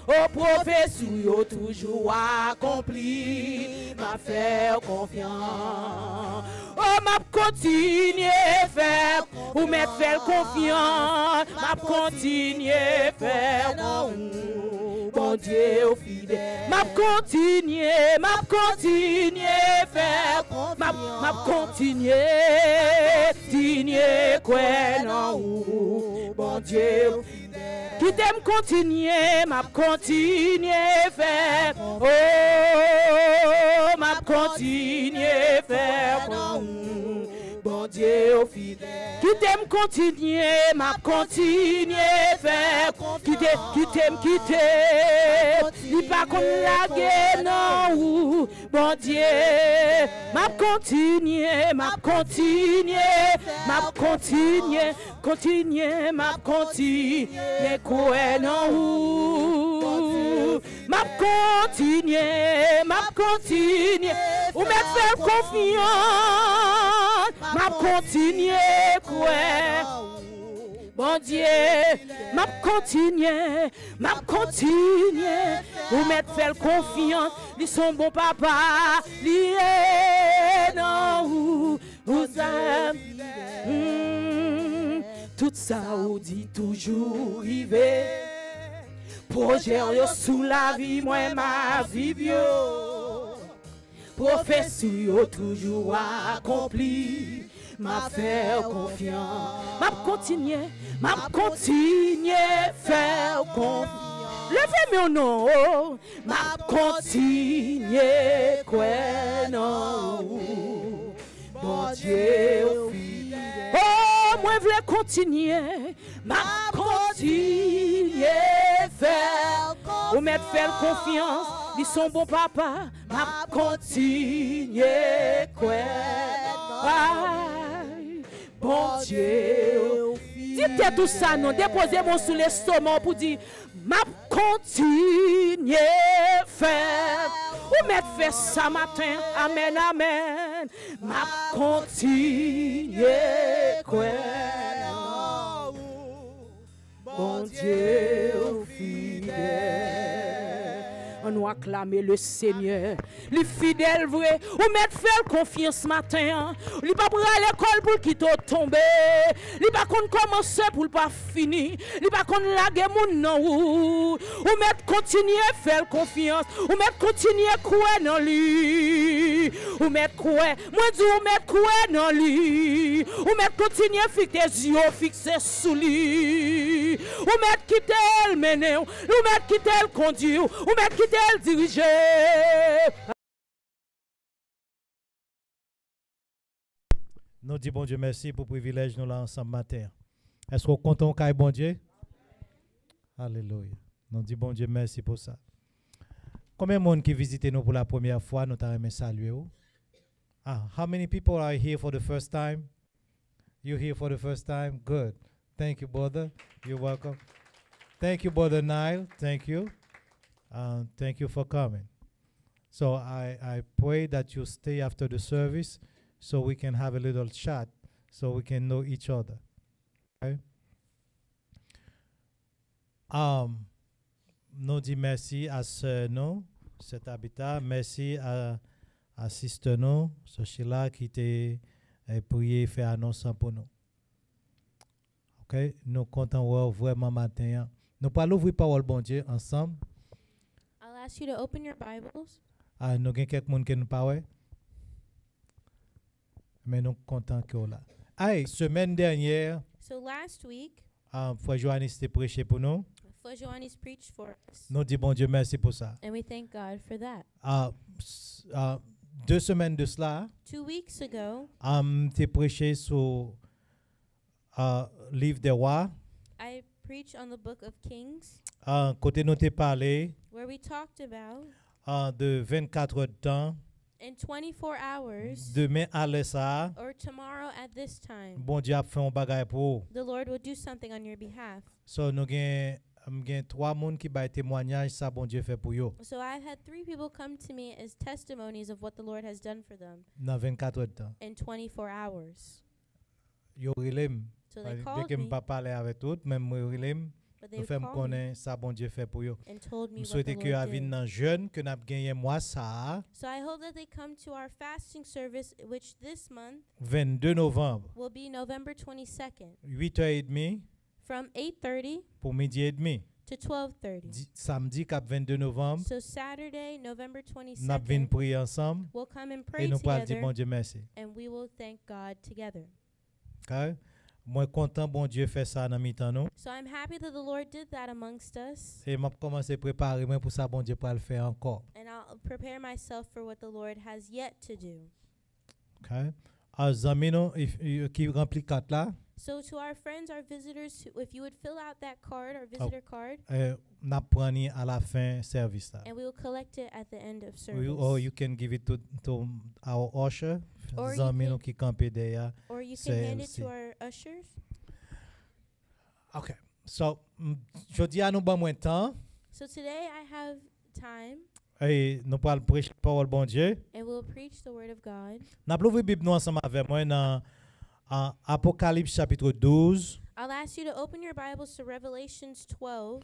Au prophétie yo toujours accompli. M'a faire confiance. Oh, m'a continuer faire ou mettre faire confiance. M'a continuer faire non bon Dieu fidèle. M'a continuer faire m'a continuer quoi non bon Dieu qui t'aime continuer m'a continuer faire oh m'a continuer faire bon Dieu fidèle qui t'aime continuer m'a continuer faire qui t'aime il pas qu'on la non ou bon Dieu m'a continuer quoi non ou m'a continuer ou mettre faire confiance m'a continuer quoi bon Dieu m'a continuer ou mettre faire confiance ils sont bons papa lié non ou ça tout ça ou dit toujours rivé. Projet yo sous la vie, moi ma vie yo. Prophétie yo toujours accompli. M'a faire confiance. M'a continuer faire confiance. Levez mon nom. M'a continuer quoi non. Bon Dieu fidèle. Oh, moi je veux continuer. M'a continuer faire ou mettre faire confiance. Ils sont bons papa. M'a continuer quoi. Bon Dieu. Dites tout ça non. Déposez mon sous l'estomac pour dire m'a continuer faire. Ou mettre faire ça matin. Amen, amen. M'a continuer quoi. Bon Dieu fidèle. On nous acclamer le Seigneur. Les fidèles vrai. Ou mettre faire confiance matin. Il pas pour aller à l'école pour qu'il tombe. Il pas qu'on commence pour pas finir. Il pas qu'on lague moun non ou mettre continuer faire confiance. Ou mettre continuer croire dans lui. Ou mettre croire. Moi dis ou mettre croire dans lui. Ou mettre continuer fixer yeux fixer sous lui. Ou mettre quitter le mener. Ou mettre quitter le conduire. Ou mettre quitter le diriger. Nous disons bon Dieu merci pour le privilège nous là ensemble matin. Est-ce qu'on compte on caille bon Dieu? Alléluia. Nous disons bon Dieu merci pour ça. Combien de monde qui visite nous pour la première fois nous t'aimerais saluer? How many people are here for the first time? You here for the first time? Good. Thank you, brother. You're welcome. Thank you, brother Nile. Thank you. Thank you for coming. So I pray that you stay after the service so we can have a little chat, so we can know each other. Okay? Nous disons merci à Sœur No, cet habitat. Merci à assiste-nous, ce là qui t'a prié, fait annonce pour nous. OK, nous comptons vraiment matin. Nous parlons ouvrir parole bon Dieu ensemble. I'll ask you to open your Bibles. Ah, nous avons quelqu'un qui nous parle. Mais nous comptons que là. Hey, semaine dernière, So last week, Frère Johannes était prêché pour nous. Johannes preached for us, Nous disons bon Dieu merci pour ça. and we thank God for that. 2 semaines de cela, 2 weeks ago, tu prêché sur livre des rois. I preached on the book of Kings, Côté nous t'ai parlé where we talked about de 24 heures de temps, in 24 hours, demain à l'essa, or tomorrow at this time, bon Dieu a fait un bagage pour. the Lord will do something on your behalf. So nous avons 3 personnes qui ba témoignage ça bon Dieu fait pour yo So I've had 3 people come to me as testimonies of what the Lord has done for them dans 24 heures de temps. in 24 hours. Yo relem, So they dès called que me, me pas parler avec tout, même moi relem, but they nous fait me called me connaître ça bon Dieu fait pour yo. and told me Je what the souhaite que Lord avin did. nan jeune que n'a gagné moi ça So I hope that they come to our fasting service, which this month 22 novembre, will be November 22nd 8h30 from 8:30 pour midi et demi. to 12:30. Samedi cap 22 novembre, So Saturday, November n'a vinn 22nd, prier ensemble we'll come and et pray nous allons dire together, bon Dieu merci. and we will thank God together. OK? Moi content bon Dieu fait ça dans mi-temps nous So I'm happy that the Lord did that amongst us, et m'a commencé préparer moi pour ça bon Dieu pour le faire encore. and I'll prepare myself for what the Lord has yet to do. OK? Amis nous qui remplit carte là, So to our friends, our visitors, if you would fill out that card, our visitor card, n'a prendre à la fin service là. and we will collect it at the end of Or you service. can give it to our usher. Or you Amis nous can- qui campent derrière. Or you can hand it Celle-ci. to our ushers. OK. So, je dis à nous bon moins temps So today I have time, et nous parlons prêcher la parole bon Dieu. and we'll preach the word of God. N'a pas ouvrir Bible nous ensemble avec moi dans Apocalypse chapitre 12 I'll ask you to open your Bibles to Revelations 12,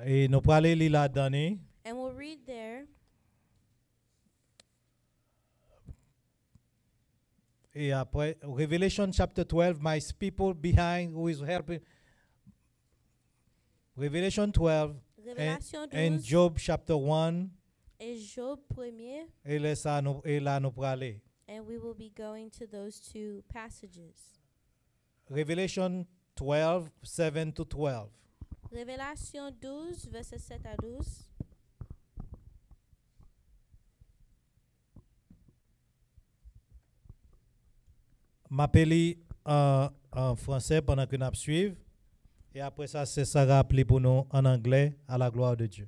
et nous parlons lire là-dedans. and we'll read there. Et après Revelation chapter 12, my people behind who is helping. Revelation 12 Révélation and 12 Job chapter 1 et Job 1er, et là ça nous et là nous parler. and we will be going to those 2 passages. Revelation 12, 7 to 12. Révélation 12, verset 7 à 12. M'appelle en français pendant que nous suivons. Et après ça, c'est ça rappelé pour nous en anglais à la gloire de Dieu.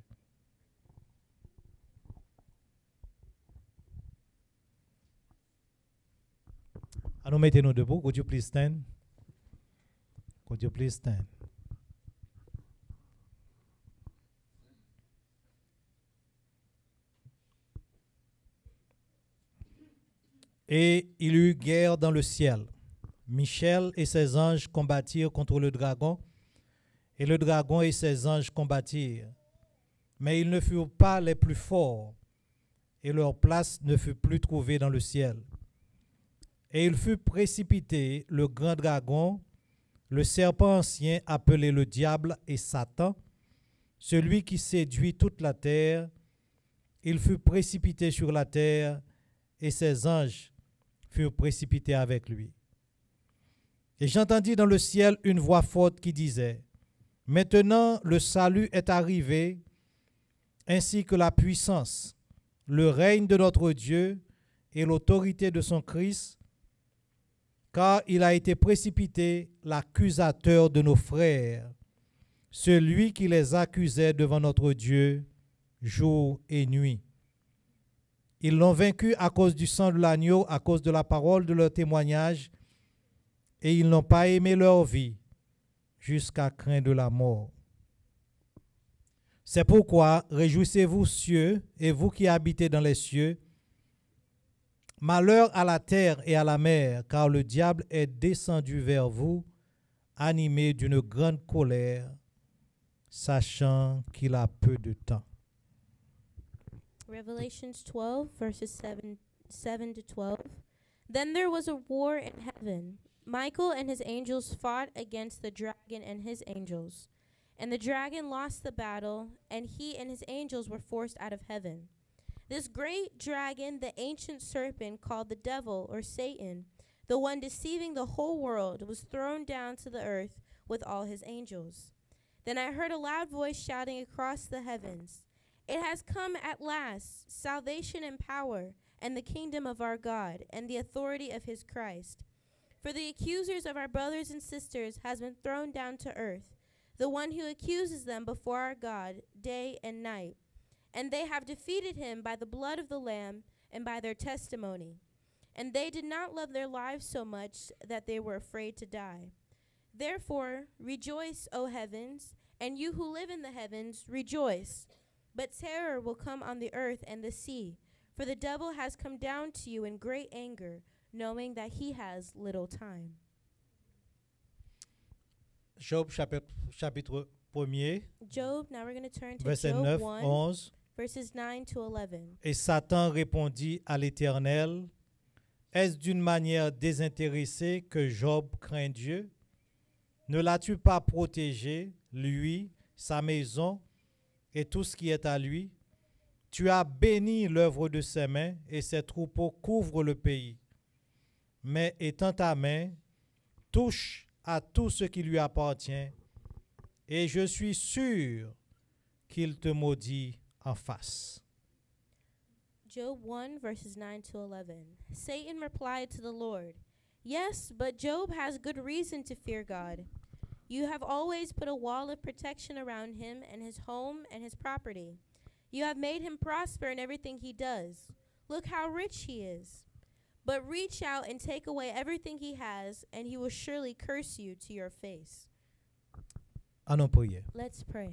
Alors, mettez-nous debout. Could you please stand? Could you please stand? Et il y eut guerre dans le ciel. Michel et ses anges combattirent contre le dragon, et le dragon et ses anges combattirent. Mais ils ne furent pas les plus forts, et leur place ne fut plus trouvée dans le ciel. Et il fut précipité, le grand dragon, le serpent ancien appelé le diable et Satan, celui qui séduit toute la terre. Il fut précipité sur la terre, et ses anges furent précipités avec lui. Et j'entendis dans le ciel une voix forte qui disait, « Maintenant le salut est arrivé, ainsi que la puissance, le règne de notre Dieu et l'autorité de son Christ, car il a été précipité l'accusateur de nos frères, celui qui les accusait devant notre Dieu jour et nuit. Ils l'ont vaincu à cause du sang de l'agneau, à cause de la parole de leur témoignage, et ils n'ont pas aimé leur vie jusqu'à craindre la mort. C'est pourquoi réjouissez-vous, cieux, et vous qui habitez dans les cieux. Malheur à la terre et à la mer, car le diable est descendu vers vous, animé d'une grande colère, sachant qu'il a peu de temps. Revelations 12, verses 7 to 12. Then there was a war in heaven. Michael and his angels fought against the dragon and his angels. And the dragon lost the battle, and he and his angels were forced out of heaven. This great dragon, the ancient serpent called the devil or Satan, the one deceiving the whole world, was thrown down to the earth with all his angels. Then I heard a loud voice shouting across the heavens, "It has come at last, salvation and power, and the kingdom of our God, and the authority of his Christ. For the accusers of our brothers and sisters has been thrown down to earth, the one who accuses them before our God day and night. And they have defeated him by the blood of the Lamb and by their testimony. And they did not love their lives so much that they were afraid to die. Therefore, rejoice, O heavens, and you who live in the heavens, rejoice. But terror will come on the earth and the sea, for the devil has come down to you in great anger, knowing that he has little time." Job chapitre 1er, Job, now we're going to turn to verset Job 9, 1, 11. verses 9 to 11. Et Satan répondit à l'Éternel, est-ce d'une manière désintéressée que Job craint Dieu? Ne l'as-tu pas protégé, lui, sa maison et tout ce qui est à lui? Tu as béni l'œuvre de ses mains et ses troupeaux couvrent le pays. Mais étends ta main, touche à tout ce qui lui appartient, et je suis sûr qu'il te maudit en face. Job 1, verses 9 to 11. Satan replied to the Lord, "Yes, but Job has good reason to fear God. You have always put a wall of protection around him and his home and his property. You have made him prosper in everything he does. Look how rich he is. But reach out and take away everything he has, and he will surely curse you to your face." Allons prier. Let's pray.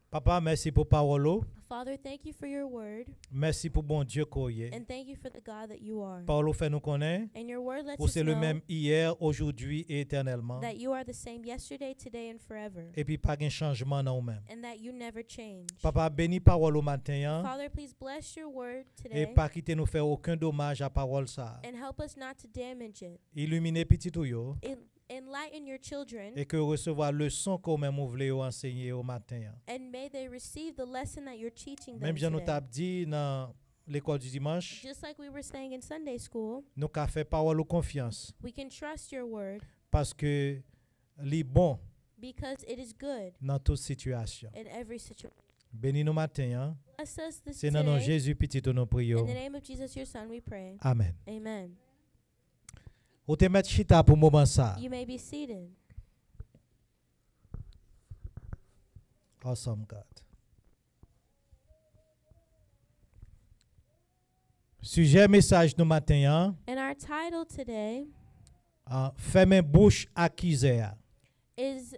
Papa, merci pour parole. Father, thank you for your word, Merci pour bon Dieu qu'on y est. and thank you for the God that you are. Parole fait nous connaître. And your word lets Ou us c'est le know même hier, aujourd'hui et éternellement. that you are the same yesterday, today, and forever, Et puis pas de changement dans nous-mêmes. and that you never change. Papa, bénis parole au matin. Hein, Father, please bless your word et today pas quitter nous faire aucun dommage à parole ça. and help us not to damage it. Illuminer petit tout yo. Enlighten your children, Et que recevoir leçon qu'on même voulez enseigner au matin. Hein. and may they receive the lesson that you're teaching them Même Jean nous today. t'a dit dans l'école du dimanche, Just like we were saying in Sunday school, nous qu'a fait parole au confiance we can trust your word parce que li bon because it is good dans toute situation. in every situation. Bénis nous matin. Hein. Bless us this C'est dans le nom de day. Jésus petit nous In prions. the name of Jesus, your son, we pray. Amen. Amen. Ou te mettre chita pour moment ça. You may be seated. Awesome God. Sujet message nous matin, hein, And our title today fermez bouche accusé. is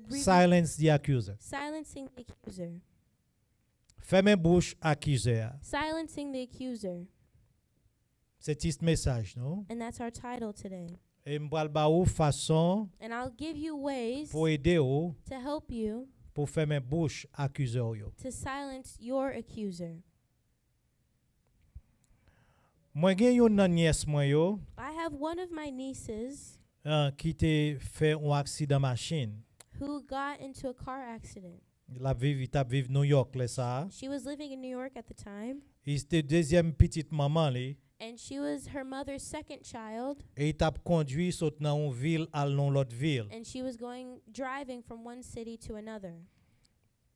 Silence the accuser. silencing the accuser. Fermez bouche accusé. Silencing the accuser. C'est ce message, non? And that's our title today. Et m'bral ba ou façon And I'll give you ways pour aider ou to help you pour fermer bouche accuseur yo. to silence your accuser. Moi gen yon nan nièce moi yo I have one of my nieces qui te fait un accident machine. who got into a car accident. La vive New York là ça. She was living in New York at the time, Il était deuxième petite maman li. and she was her mother's second child, Et il t'a conduit saute dans une ville à l'autre ville. and she was driving from one city to another.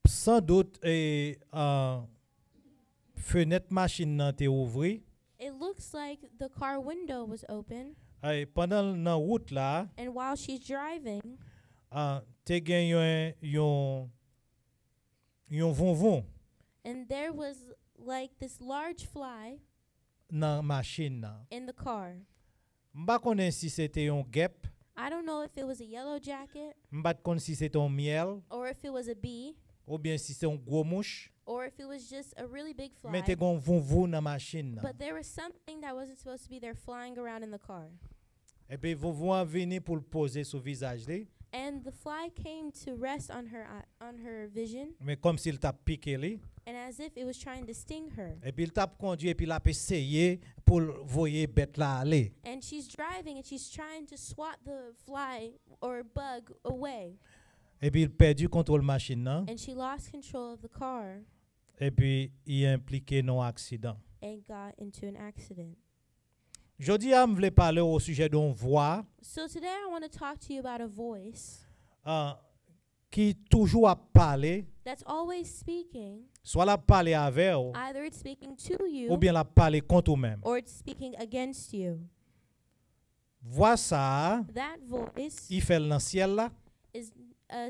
Sans doute fenêtre machine nan te ouvri. It looks like the car window was open, Et pendant la route là, and while she's driving, te gen yon vonvon and there was like this large fly nan machine nan. in the car. M'pa konnen si c'était yon guêpe, I don't know if it was a yellow jacket m'pa konnen si c'était un miel or if it was a bee ou bien si c'est un gros mouche, or if it was just a really big fly. mais te gon vonvon nan machine nan. But there was something that wasn't supposed to be there flying around in the car. Et puis vonvon a venu pour le poser sur visage li. And the fly came to rest on her vision, mais comme s'il t'a piqué li. and as if it was trying to sting her. Et puis il t'a conduit et puis il a essayé pour voyer bête là aller. And she's driving and she's trying to swat the fly or bug away. Et puis il perdu contrôle machine là. And she lost control of the car Et puis il est impliqué dans un accident. and got into an accident. Jodi a voulais parler au sujet d'une voix So today I want to talk to you about a voice qui toujours a parlé, that's always speaking. soit la parler avec ou, Either it's speaking to ou you bien la parler contre vous-même. or it's speaking against you. Voix ça, That voice il fait dans le ciel là, is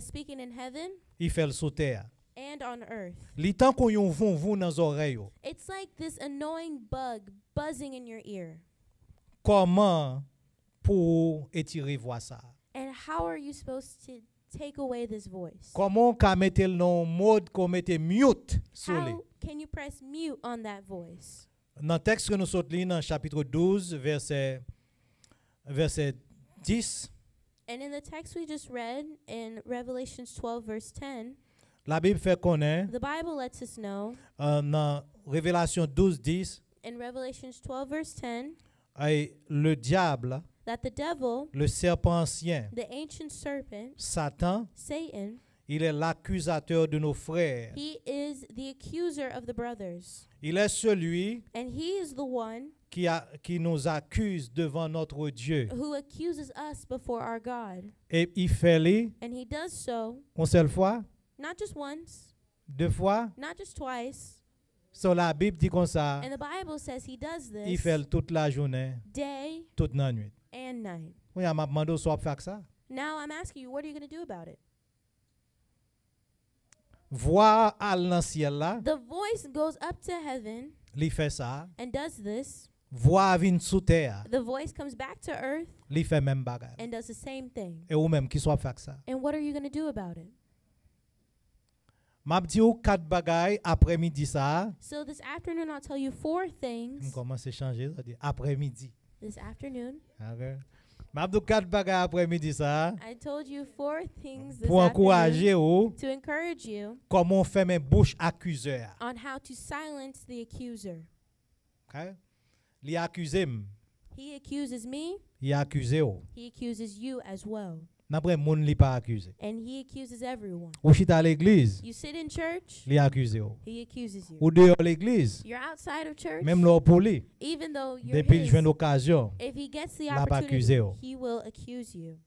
speaking in heaven il fait sous terre. and on earth. Li tant qu'on yon vont dans les oreilles. It's like this annoying bug buzzing in your ear. Comment pour étirer voix ça? And how are you supposed to take away this voice? Comment qu'on mette le dans mode qu'on mette mute sur lui? How can you press mute on that voice? Dans le texte que nous sommes lire dans chapitre 12 verset 10, And in the text we just read in Revelations 12 verse 10, la Bible fait connaître the Bible lets us know dans Révélation 12 10 in Revelations 12 verse 10 le diable, that the devil, le serpent ancien, the ancient serpent, Satan, Satan, il est l'accusateur de nos frères. he is the accuser of the brothers. Il est celui And he is the one qui nous accuse devant notre Dieu. who accuses us before our God. Et il fait les And he does so une seule fois, not just once, deux fois. not just twice. Sur la Bible dit comme ça, And the Bible says he does il this fait toute la journée, day toute la nuit. and night. Oui, m'a demandé soit faire ça. Now I'm asking you, what are you going to do about it? Voir al dans ciel là, The voice goes up to heaven il fait ça. and does this. Voir vient sous terre, The voice comes back to earth il fait même bagarre. and does the same thing. Et ou même qui soit faire ça. And what are you going to do about it? M'a dit ou quatre bagailles après-midi ça. So this afternoon, I'll tell you 4 things. Comment c'est changé ça dit après-midi. This afternoon, OK. M'a dit quatre bagailles après-midi ça I told you 4 things this pour encourager afternoon ou to encourage you comment on fait mes bouches accuseur. on how to silence the accuser. OK? Li accuse m, He accuses me, il accuse ou. he accuses you as well. N'après moun li pas accusé. And he accuses everyone. Ou chita à l'église, You sit in church, li accuse ou. he accuses you. Ou dehors l'église, You're outside of church, même l'or pour lui. even though you're Depuis que je his, viens d'occasion, if he gets the l'a pas accusé, opportunity, oh. he will accuse you.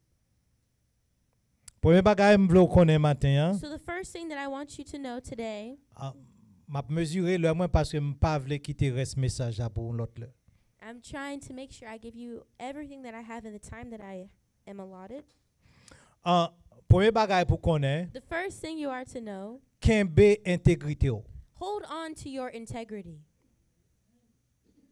premier bagage m'vle connaître matin, So the first thing that I want you to know today, m'a mesurer le moins parce que m'pas vle quitter reste message là pour l'autre là. I'm trying to make sure I give you everything that I have in the time that I am allotted. Premier bagage pour connaître, The first thing you are to know, kembe intégrité ou. hold on to your integrity.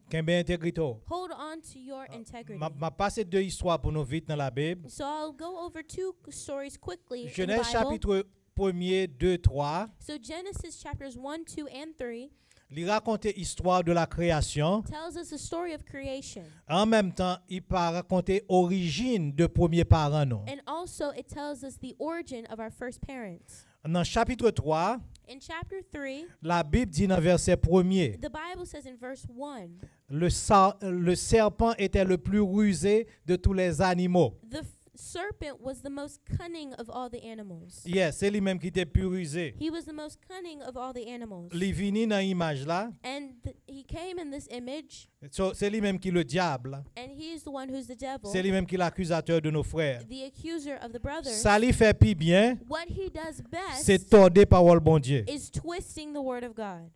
Kembe intégrité ou. Hold on to your integrity. M'a passé deux histoires pour nous vite dans la Bible. So I'll go over 2 stories quickly in the Genèse Bible. chapitre 1er, 2, 3, So Genesis chapters 1, 2, and 3 il raconte l'histoire de la création. tells us the story of creation. En même temps, il pas raconter origine de premier parent non. And also it tells us the origin of our first parents. Dans chapitre 3, In chapter 3, la Bible dit dans verset 1er, the Bible says in verse 1, le serpent était le plus rusé de tous les animaux. the serpent was the most cunning of all the animals. Yes, c'est lui-même qui était plus rusé. He was the most cunning of all the animals. Il vini dans l'image là, And he came in this image, c'est lui-même qui le diable. and he is the one who's the devil, C'est lui-même qui l'accusateur de nos frères. the accuser of the brothers. Ça lui fait plus bien, What he does c'est best torder parole bon Dieu. is twisting the word of God.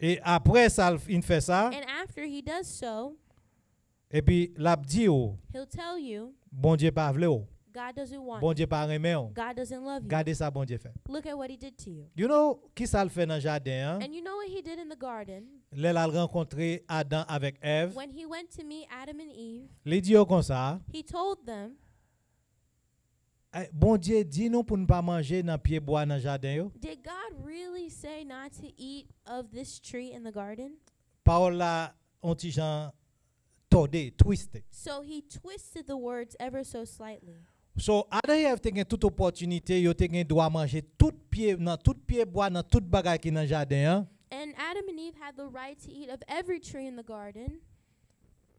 Et après ça, il fait ça, And after he does so, et puis l'a dit oh, he'll tell you, bon Dieu pas vle oh, God doesn't want bon you. Dieu pas aimer oh. God doesn't love you. Gardez ça bon Dieu fait. Look at what he did to you. You know qui ça le fait dans le jardin hein? And you know what he did in the garden? Là il a rencontré Adam avec Ève. When he went to meet Adam and Eve, Il dit oh, comme ça, he told them, bon Dieu dit nous pour ne pas manger dans pied bois dans le jardin yo. did God really say not to eat of this tree in the garden? Parole là on gens tordé, twisté. So he twisted the words ever so slightly. So, Adam et Ève te gen toute opportunité, yo te gen droit manger tout pied bois dans toute bagaille qui dans jardin, hein, And Adam and Eve had the right to eat of every tree in the garden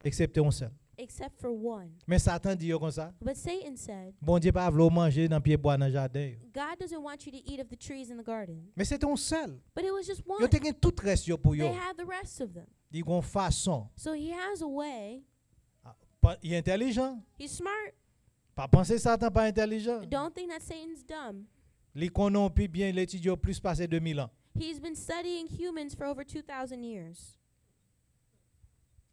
excepté un seul. except for one. Mais Satan dit yo comme ça. But Satan said, Bon Dieu pas vouloir manger dans pied bois dans jardin. Yo. God doesn't want you to eat of the trees in the garden. Mais c'était un seul. But it was just one. Yo te gen tout reste yo pour yo. They had the rest of them. Di gon façon. So he has a way. Il est intelligent. He's smart. Pas penser Satan pas intelligent. Don't think that Satan's dumb. Li konon pi bien l'étudier plus passé 2000 ans. He's been studying humans for over 2,000 years.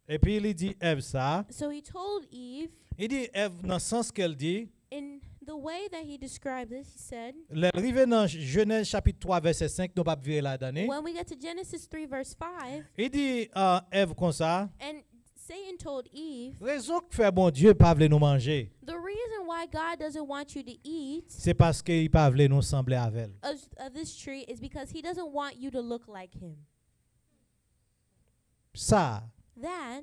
Et puis il dit Ève ça. So he told Eve, Il dit Ève dans le sens qu'elle dit, in the way that he described this, he said, l'arrivée dans Genèse chapitre 3 verset 5, nous pas virer la donner. when we get to Genesis 3, verse 5, Il dit Ève comme ça, and Satan told Eve, raison que fait bon Dieu pas veut nous manger, the reason why God doesn't want you to eat c'est parce qu'il pas veut nous sembler avec elle. of this tree is because he doesn't want you to look like him. Ça, That,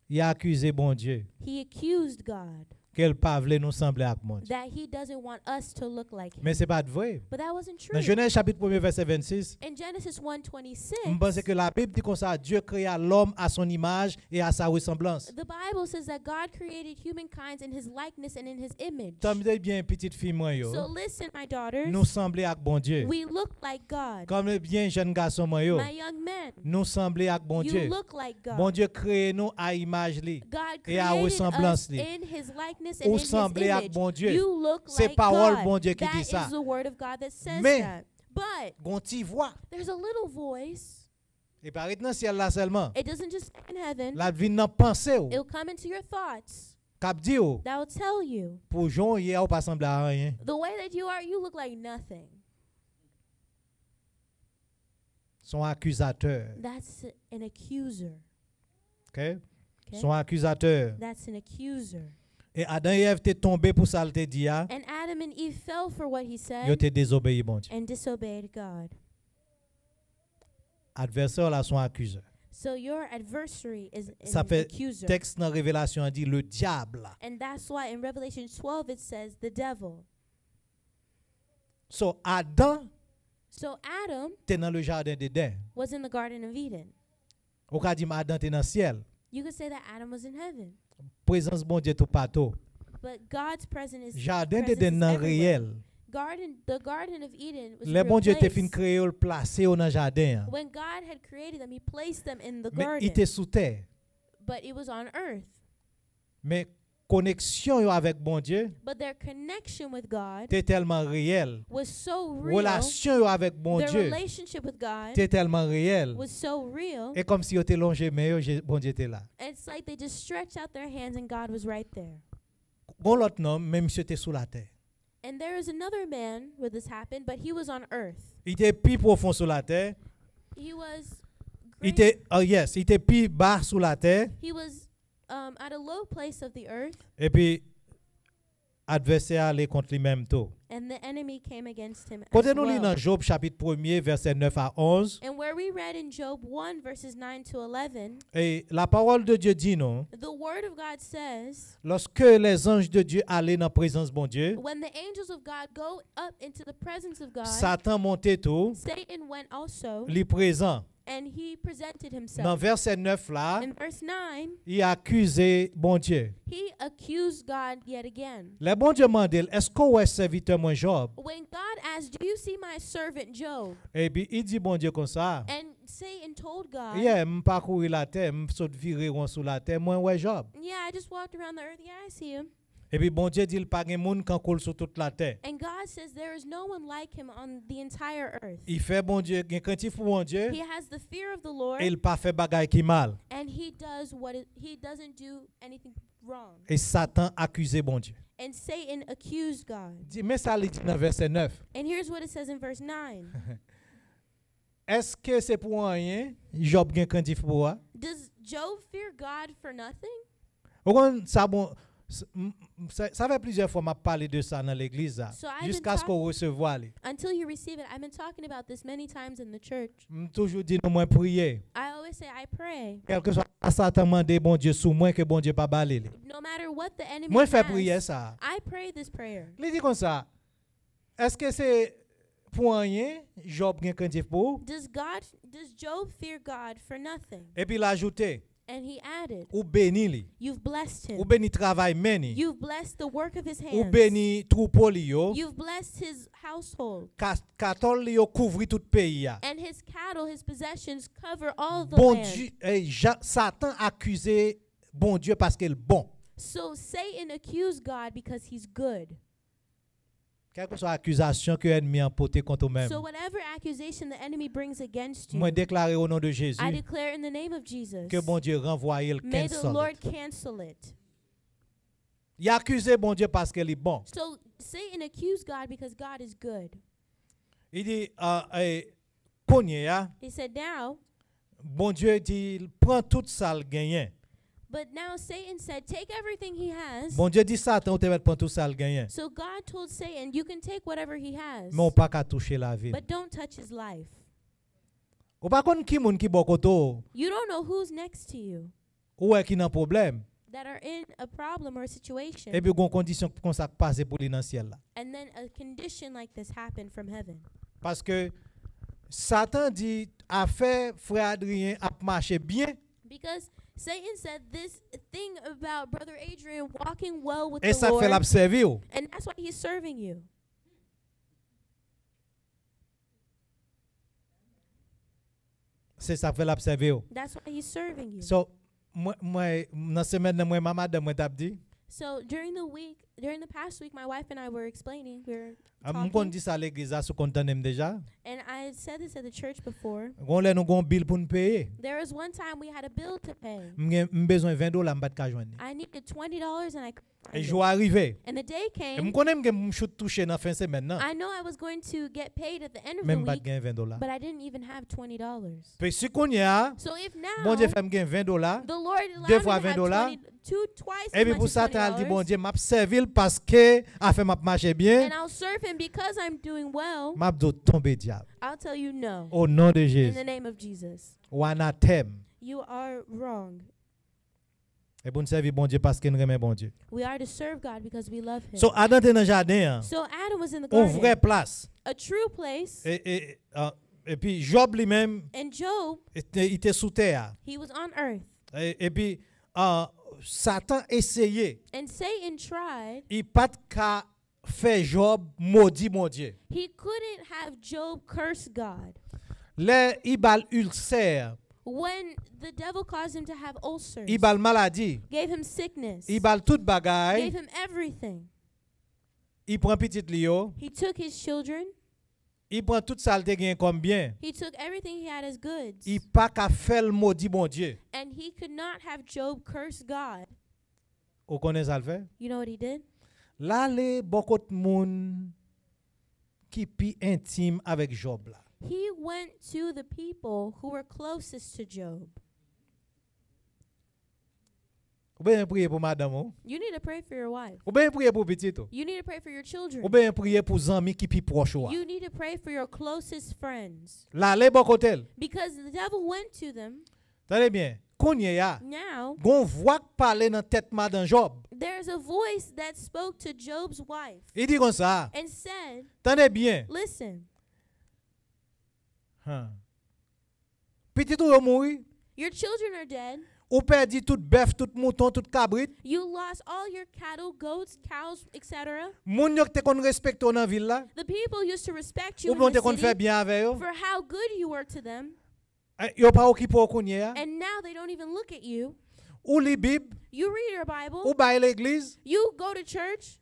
il a accusé bon Dieu he accused God, qu'elle pas veut nous sembler avec mon Dieu. that he doesn't want us to look like him. Mais c'est pas vrai. But that wasn't true. Dans Genèse chapitre 1 verset 26, In Genesis je 1:26, pense que la Bible dit comme ça, Dieu créa l'homme à son image et à sa ressemblance. the Bible says that God created humankind in his likeness and in his image. Tendez bien petite fille moi So yo, listen, my daughters, nous sembler avec bon Dieu. we look like God. Comme bien jeune garçon moi yo, My young men, nous sembler avec bon you Dieu. look like God. Bon Dieu créé nous à image li. God et à created ressemblance us li. in his likeness and Ou in his sembler avec image. bon Dieu. You look C'est like parole God. bon Dieu qui That dit is ça. the word of God that says Mais- that. But Gon ti voix. there's a little voice. Et pas dans le ciel là seulement. It doesn't just stay in heaven. La vie dans pensée ou. It'll come into your thoughts. Cap di ou. That will tell you Pour Jean hier ou pas sembler à rien. the way that you are. You look like nothing. Son accusateur. That's an accuser. OK? Okay? Son accusateur. That's an accuser. Et Adam et Ève t'es tombé pour ça le te dit a. And Adam and Eve fell for what he Yo said t'es désobéi bon Dieu. and disobeyed God. Adversaire là son accuseur. So your adversary is Ça an fait accuser. texte dans Révélation dit le diable. And that's why in Revelation 12 it says the devil. So Adam So Adam t'es dans le jardin d'Éden. was in the Garden of Eden. Ou ka dit Adam t'es dans le ciel. You could say that Adam was in heaven. Présence bon Dieu tout partout. But God's presence is Jardin presence d'Éden is nan everywhere. réel. The Garden of Eden was Les a bon real Dieu te place. fin créé ou placé dans le jardin. When God had created them, he placed them in the Mais il garden. était sous terre. But it was on earth. Mais connexion yo avec bon Dieu But their connection with God t'es tellement réel. was so real. Relation yo avec bon Their Dieu relationship with God t'es tellement réel. was so real. Et comme si yo t'es longé mais yo bon Dieu était là. It's like they just stretched out their hands and God was right there. Bon l'autre nom même monsieur était sous la terre. And there is another man where this happened, but he was on earth. Il était plus profond sous la terre. He was Il great- était il était plus bas sous la terre he was at a low place of the earth, et puis adversaire allait contre lui-même tout. and the enemy came against him as Côté nous lire well. dans Job chapitre 1er verset 9 à 11 And where we read in Job 1 verses 9 to 11, et la parole de Dieu dit non. the word of God says, Lorsque les anges de Dieu allaient dans la présence de bon Dieu, when the angels of God go up into the presence of God, Satan montait tout, Satan went also, lui présent. and he presented Dans himself. verset 9 là, In verse 9, il accusait bon Dieu. he accused God yet again. Le bon Dieu m'a dit, est-ce qu'on est serviteur moi Job? When God asked, do you see my servant Job? Et puis il dit bon Dieu comme ça. And Satan told God, Yeah, m'parcourir la terre, m'saute virer rond sous la terre, moi ouais Job. yeah, I just walked around the earth. Yeah, I see him. Et puis bon Dieu dit il pas gen moun kan coule sur toute la terre. And God says there is no one like him on the entire earth. Il fait bon Dieu gen kantif pour bon Dieu, He has the fear of the Lord, et il pas fait bagay qui mal. and he does he doesn't do anything wrong. Et Satan accusait bon Dieu. And Satan accused God. Dis mais ça il dit dans verset 9. And here's what it says in verse 9. Est-ce que c'est pour rien Job gen kantif pour moi? Does Job fear God for nothing? Ou kon ça bon Ça fait plusieurs fois m'a parlé de ça dans l'église là, So I've been jusqu'à ce qu'on recevoir. Until you receive it. I've been talking about this many times in the church. Toujours dit nous moins prier. I always say I pray. Quel que soit Satan mandé bon Dieu sous moi que bon Dieu pas balé. No matter what the enemy Moi fait prier has, ça. I pray this prayer. Il dit comme ça. Est-ce que c'est pour rien Job gen craintif pour? Does Job fear God for nothing? Et puis il a ajouté And he added, ou béni li, you've blessed ou him. béni travail meni, You've blessed the work of his ou hands. béni troupeau li yo, You've blessed his household. Catol li yo couvri tout pays ya. And his cattle, his possessions cover all the Bon land. Dieu, Satan accusé bon Dieu parce qu'il est bon. So Satan accused God because he's good. Quelle que soit l'accusation que l'ennemi a portée contre moi-même, So whatever accusation the enemy brings against you, moi déclarer au nom de Jésus I declare in the name of Jesus, que bon Dieu renvoie le may the cancel. Lord cancel it. Il a accusé bon Dieu parce qu'il est bon. So Satan accused God because God is good. Il dit konye ya, He said, now, bon Dieu dit il prend tout ça le gagné. but now Satan said, take everything he has. Bon Dieu dit Satan ou te va prendre tout ça le gagné. So God told Satan, you can take whatever he has, Mais on pas qu'à toucher la vie. but don't touch his life. Ou pas kon ki moun ki bokoto You don't know who's next to you ou est qui nan problème. that are in a problem or a situation. Et puis gon condition comme ça passer pour li nan ciel là. And then a condition like this happened from heaven. Parce que Satan dit affaire frère Adrien a marché bien Because Satan said this thing about Brother Adrian walking well with et the ça Lord, fait l'observer. and that's why he's serving you. C'est ça fait l'observer. That's why he's serving you. So moi dans semaine moi madame moi t'a dit So during the past week, my wife and I were explaining, we were on talking, dit ça à l'église sous contennem déjà. and I had said this at the church before. Gon lè nou gon bill pour nous payer. There was one time we had a bill to pay. M besoin $20 m'pas ka joindre. I needed $20 and I couldn't Et find jour it. arrivé. And the day Et came. m connais m shoot toucher dans fin semaine nan. I know I was going to get paid at the end of the Même pas week, gain $20. but I didn't even have $20. Puis si qu'on y a, So if now bon Dieu fait m gain $20. the Lord allowed deux me fois to have $20, twice Et as puis much pour as ça t'as dit bon $20, Dieu m'a servir parce que a fait m'a marcher bien. and I'll serve him because I'm doing well, M'a do tomber diable. I'll tell you no. Au nom de In Jésus. the name of Jesus. Ou anathème. You are wrong. Et pour nous servir bon Dieu parce qu'il nous remet bon Dieu. We are to serve God because we love him. So Adam était dans le jardin, So Adam was in the en garden, vraie place. a true place, Et puis Job lui-même and Job, il était sous terre. he was on earth. Et puis Satan essayait. And Satan tried. Il pas qu'à faire Job maudit mon Dieu. He couldn't have Job curse God. Là, il bal ulcère, When the devil caused him to have ulcers, il bal maladie, gave him sickness, il bal toute gave bagaille, him everything. il prend petit Lio, He took his children, il prend toute saleté gain comme bien. he took everything he had as goods, Il pas qu'à faire le maudit mon Dieu. and he could not have Job curse God. Vous connaissez ça le fait? You know what he did? Là, les beaucoup de monde qui pi intime avec Job là. He went to the people who were closest to Job. Ou bien prier pour madame ou? You need to pray for your wife. Ou bien prier pour petit ou? You need to pray for your children. Ou bien prier pour amis qui pi proche ou? You need to pray for your closest friends. Là, les beaucoup tel. Because the devil went to them. Tenez bien. Konye ya. Now, Gon voix parler dans tête madame Job. there's a voice that spoke to Job's wife Il dit comme ça. and said, Tenez bien. listen, Petit ou yo mouri. your children are dead. Ou perdi tout bœuf, tout mouton, tout cabrit. You lost all your cattle, goats, cows, etc. Moun yo te kon respecte dans ville là. The people used to respect you Ou in bien the te kon faire city bien avec yo. for how good you were to them. Yo pas occupé au konye ya. And now they don't even look at you. Ou li Bible, You read your ou Bible, bail l'église. you go to church,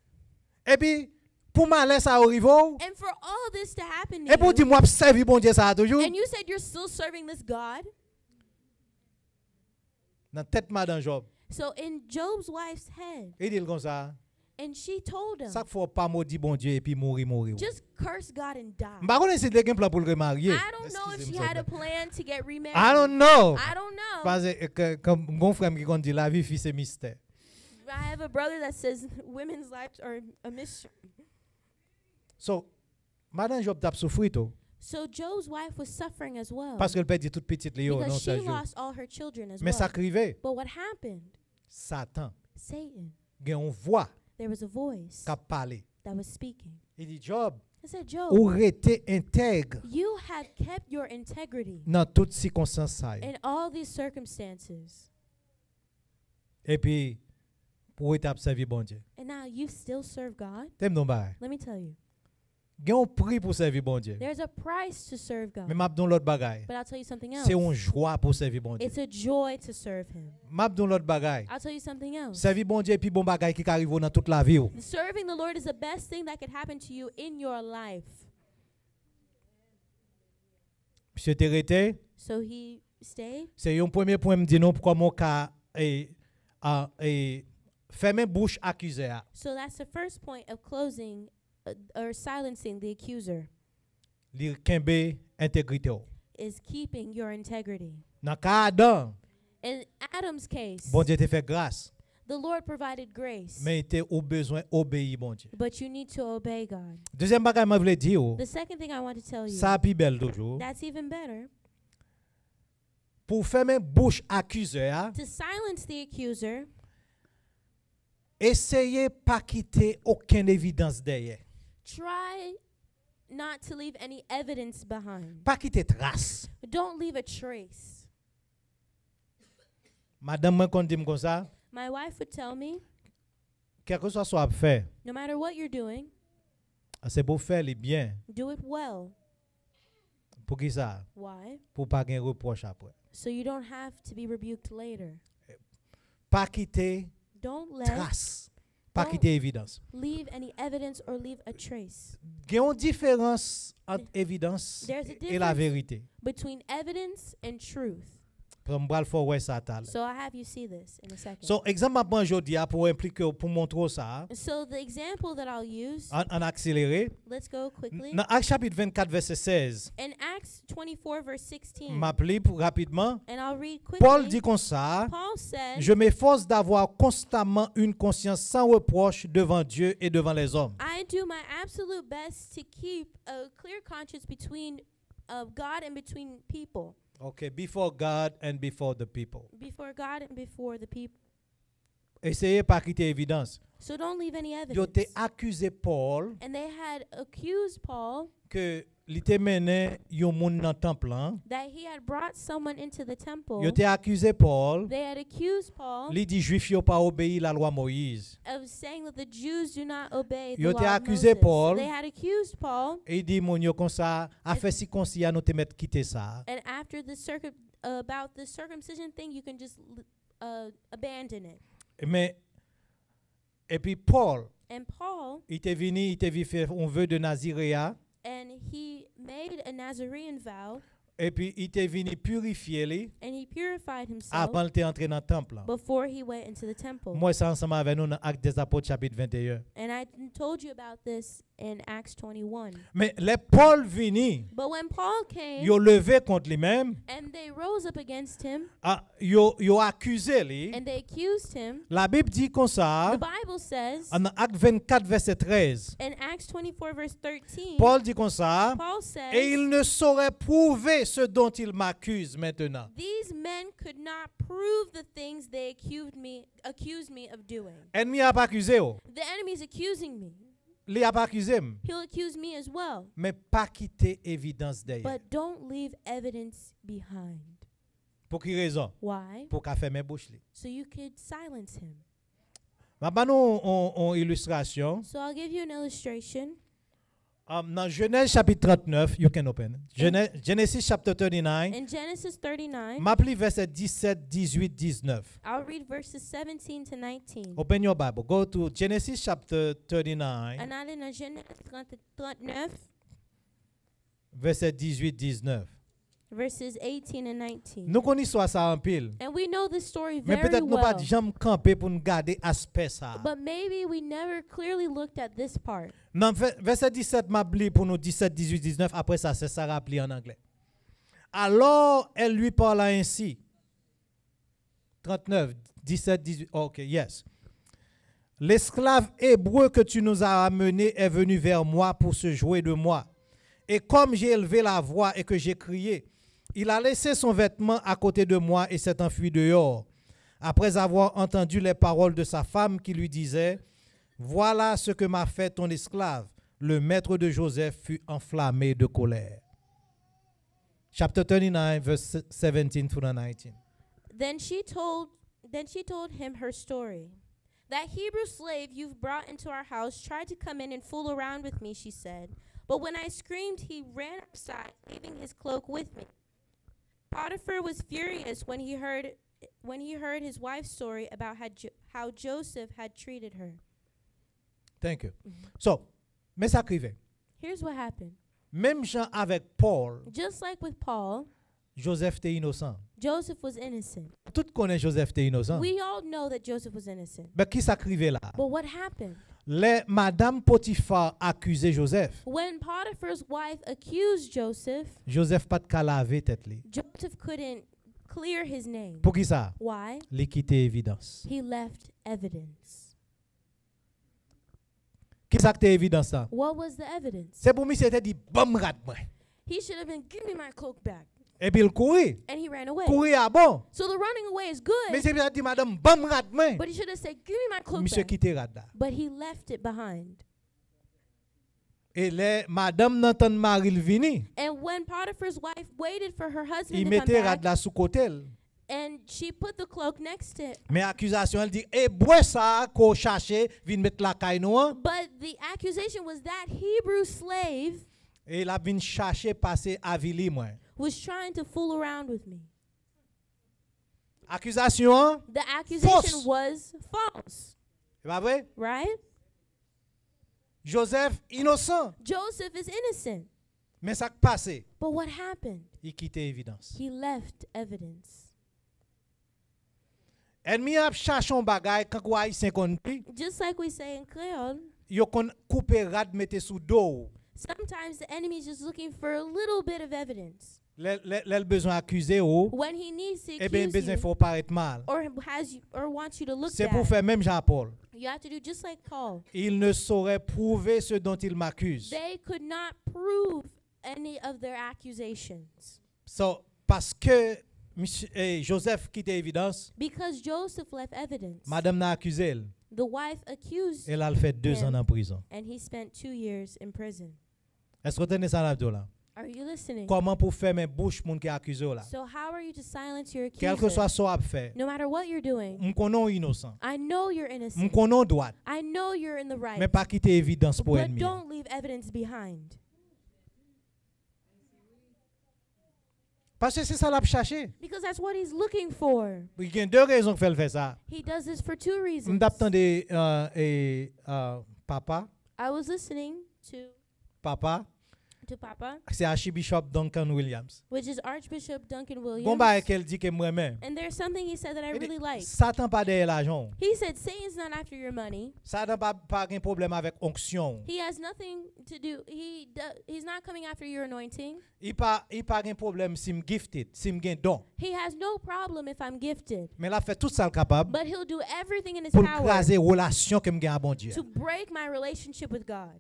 Et puis pour malais ça arrive. and for all this to happen Et pour to dire you, moi servi bon Dieu ça toujours. and you said you're still serving this God. Dans tête madame Job. So in Job's wife's head, Il dit comme ça. and she told him, Ça faut pas maudit bon Dieu et puis mourir. just curse God and die. M'pa connait si le gen plan pour le remarier. I don't know if she had a plan to get remarried. I don't know. I don't know. Parce que comme mon frère qui dit la vie fils c'est mystère. I have a brother that says women's lives are a mystery. So, madame Job t'a souffri tout. So Job's wife was suffering as well. Parce qu'elle perdit toute petite Léo, non, because she c'est jour. lost all her children as Mais ça well. criait, But what happened? Satan, Satan. on voit There was a voice qu'a parlé. that was speaking. Il dit, Job, I said, Job, aurait été intègre you have kept your integrity dans toutes circonstances. Ça. in all these circumstances. Et puis, pour être servir bon Dieu. And now you still serve God? T'aimes non bail. Let me tell you, On prix pour servir bon Dieu. there's a price to serve God. Mais m'a don l'autre bagaille. But I'll tell you something else. C'est une joie pour servir bon Dieu. It's a joy to serve Him. M'a don l'autre bagaille. I'll tell you something else. Servir bon Dieu puis bon bagaille qui arrive dans toute la vie. Serving the Lord is the best thing that could happen to you in your life. Monsieur Terete, So he stayed. c'est un premier point me dit non pourquoi mon cas fermer bouche accusé. So that's the first point of closing or silencing the accuser, Li kembe intégrité. is keeping your integrity. Dans cas Adam, In Adam's case, bon Dieu te fait grâce, the Lord provided grace, mais il était au besoin obéir bon Dieu. but you need to obey God. Deuxième bagage moi voulais dire, The second thing I want to tell you, ça plus belle toujours. that's even better, Pour fermer bouche accusé, to silence the accuser, essayez pas quitter aucune évidence derrière. try not to leave any evidence behind. Pas quitter trace. Don't leave a trace. Madame moi quand dit comme ça, My wife would tell me, quel que soit soit fait, no matter what you're doing, c'est pour faire les bien. do it well. Pour qui ça? Why? Pour pas gagner reproche après. So you don't have to be rebuked later. Pas quitter Don't let trace. Pas Don't- quitter évidence. leave any evidence or leave a trace. Il y a une différence entre évidence There's a et la difference. vérité. Between evidence and truth. Comme bral faut ouais ça tal. So I have you see this in a second. So exemple m'a prendre aujourd'hui pour impliquer pour montrer ça So the example that I'll use, en accéléré. let's go quickly. Dans Actes chapitre 24 verset 16. In Acts 24 verse 16, M'appeler pour rapidement. and I'll read Paul quickly. dit comme ça, Paul said, je m'efforce d'avoir constamment une conscience sans reproche devant Dieu et devant les hommes. I do my absolute best to keep a clear conscience between God and between people. Okay, before God and before the people. Before God and before the people. Essayez pas quitter évidence. So don't leave any Yo evidence. t'ai accusé Paul And they had accused Paul que il te mené yon moun dans temple hein. that he had brought someone into the temple. Yo t'ai accusé Paul, They had accused Paul li dit juif yo pas obéi la loi Moïse. of saying that the Jews do not obey the Yo law t'ai of accusé Moses. Paul. They had accused Paul, Et il dit moun yo comme ça, a fait si consi nous te mettre quitter ça. and after the about the circumcision thing, you can just abandon it. Mais et puis Paul, And Paul, il était venu faire un vœu de Naziréa and he made a Nazarene vow, et puis il était venu purifier lui and he purified himself avant de entrer dans le temple. before he went into the temple. Moi c'est ensemble avec nous dans Actes des Apôtres chapitre 21. And I told you about this in Acts 21. Mais les Paul vini, But when Paul came, yo levé contre lui-même, and they rose up against him, yo accusé lui. and they accused him, La Bible dit comme the ça, Bible says en Acte 24 verset 13. in Acts 24 verse 13, Paul dit comme ça, Paul et says, il ne saurait prouver ce dont il m'accuse maintenant. these men could not prove the things they accused me of doing. Ennemi a pas accusé, The enemy's accusing me. il a pas accusé, He'll accuse me as well. mais pas quitter évidence derrière. But don't leave evidence behind. Pour quelle raison? Why? Pour qu'à fermer bouche li. So you could silence him. Ma ba nou on illustration. So I'll give you an illustration. Dans Genèse chapitre 39, you can open. Genesis chapter 39. In Genesis 39, M'appli verset 17, 18, 19. I'll read verses 17 to 19. Open your Bible. Go to Genesis chapter 39, And allez dans Genèse 39, verset 18, 19. verses 18 and 19. Nous connaissons ça en pile. And we know this story Mais very peut-être nous pas well. jamais camper pour nous garder aspect ça. But maybe we never clearly looked at this part. Dans verset 17 m'appli pour nous 17, 18, 19. Après ça, c'est ça rappelé en anglais. Alors, elle lui parla ainsi. 39, 17, 18. OK, yes. l'esclave hébreu que tu nous as amené est venu vers moi pour se jouer de moi. Et comme j'ai élevé la voix et que j'ai crié, il a laissé son vêtement à côté de moi et s'est enfui dehors. Après avoir entendu les paroles de sa femme qui lui disait, « Voilà ce que m'a fait ton esclave. » Le maître de Joseph fut enflammé de colère. Chapter 39, verse 17 through 19. Then she told him her story. That Hebrew slave you've brought into our house tried to come in and fool around with me, she said. But when I screamed, he ran outside, leaving his cloak with me. Potiphar was furious when he heard his wife's story about how Joseph had treated her. Thank you. So, mais ça arrivait. Here's what happened. Même Jean avec Paul, Just like with Paul, Joseph était innocent. Joseph was innocent. Tout connaît Joseph était innocent. We all know that Joseph was innocent. Mais qui s'acrivait là? But what happened? Madame Potiphar accusait Joseph. When Potiphar's wife accused Joseph, Joseph pas de cas laver tête li. Joseph couldn't clear his name. Pour qui ça? Why? Li quitté évidence. He left evidence. Qui ça que évidence ça? What was the evidence? C'est pour lui c'était dit bam rat moi. He should have been, give me my cloak back. Et puis il courit. And he ran away. Courir à bon. So the running away is Mais good, c'est bien dit madame bam rat moi. but he should have said, give me my cloak Monsieur back. quitté rat là. But he left it behind. Et les madame n'entend Marie vini. And when Potiphar's wife waited for her husband Il to come mettait rat back, là sous côté. and she put the cloak next to it, Mais accusation elle dit et bois ça qu'on chercher vinn mettre la caille nous. but the accusation was that Hebrew slave Et la vinn chercher passer à Vili moi. was trying to fool around with me. Accusation, The accusation False. was false, c'est pas vrai? right? Joseph innocent. Joseph is innocent. Mais ça qui passé, But what happened? il quittait évidence. He left evidence. Ennemi a cherché un bagay quand quoi haïtien kon pi, Just like we say in Creole, yo kon couper rad mette sous dos. sometimes the enemy is just looking for a little bit of evidence. L'el besoin accuser ou, When he needs to eh ben accuse besoin you faut paraître mal. or has you or wants you to look C'est pour bad, faire même Jean-Paul. you have to do just like Paul. Il ne saurait prouver ce dont il m'accuse. They could not prove any of their accusations So, parce que Joseph quitte évidence, because Joseph left evidence. madame n'a accusé elle. The wife accused Elle a fait 2 ans en prison. and he spent 2 years in prison. Est-ce que vous tenez ça là? Are you listening? Comment pour faire mes bouches moun qui accuse là? So how are you to silence your Quel que soit accuser? ce qu'on a fait, No matter what you're doing, on connaît innocent. I know you're On innocent. connaît droit, I know you're in the right. mais pas quitter évidence pour But ennemi. don't leave evidence behind. Parce que c'est ça l'a cherché. Because that's what he's looking for. Il y a 2 raisons qu'il fait ça. He does this for 2 reasons. M'attendais papa, I was listening to Papa, c'est Archbishop Duncan Williams. which is Archbishop Duncan Bon Williams. bah qu'elle dit que moi-même. And there's something he said that I really like. Satan pas derrière l'argent. He said Satan's not after your money. Satan pas un problème avec onction. He has nothing to do. He's not coming after your anointing. Il pas un problème si me gifted, si me gain don. He has no problem if I'm gifted. Mais il a fait tout ça le capable But he'll do everything in his pour power craser relation que me gain à bon Dieu. to break my relationship with God.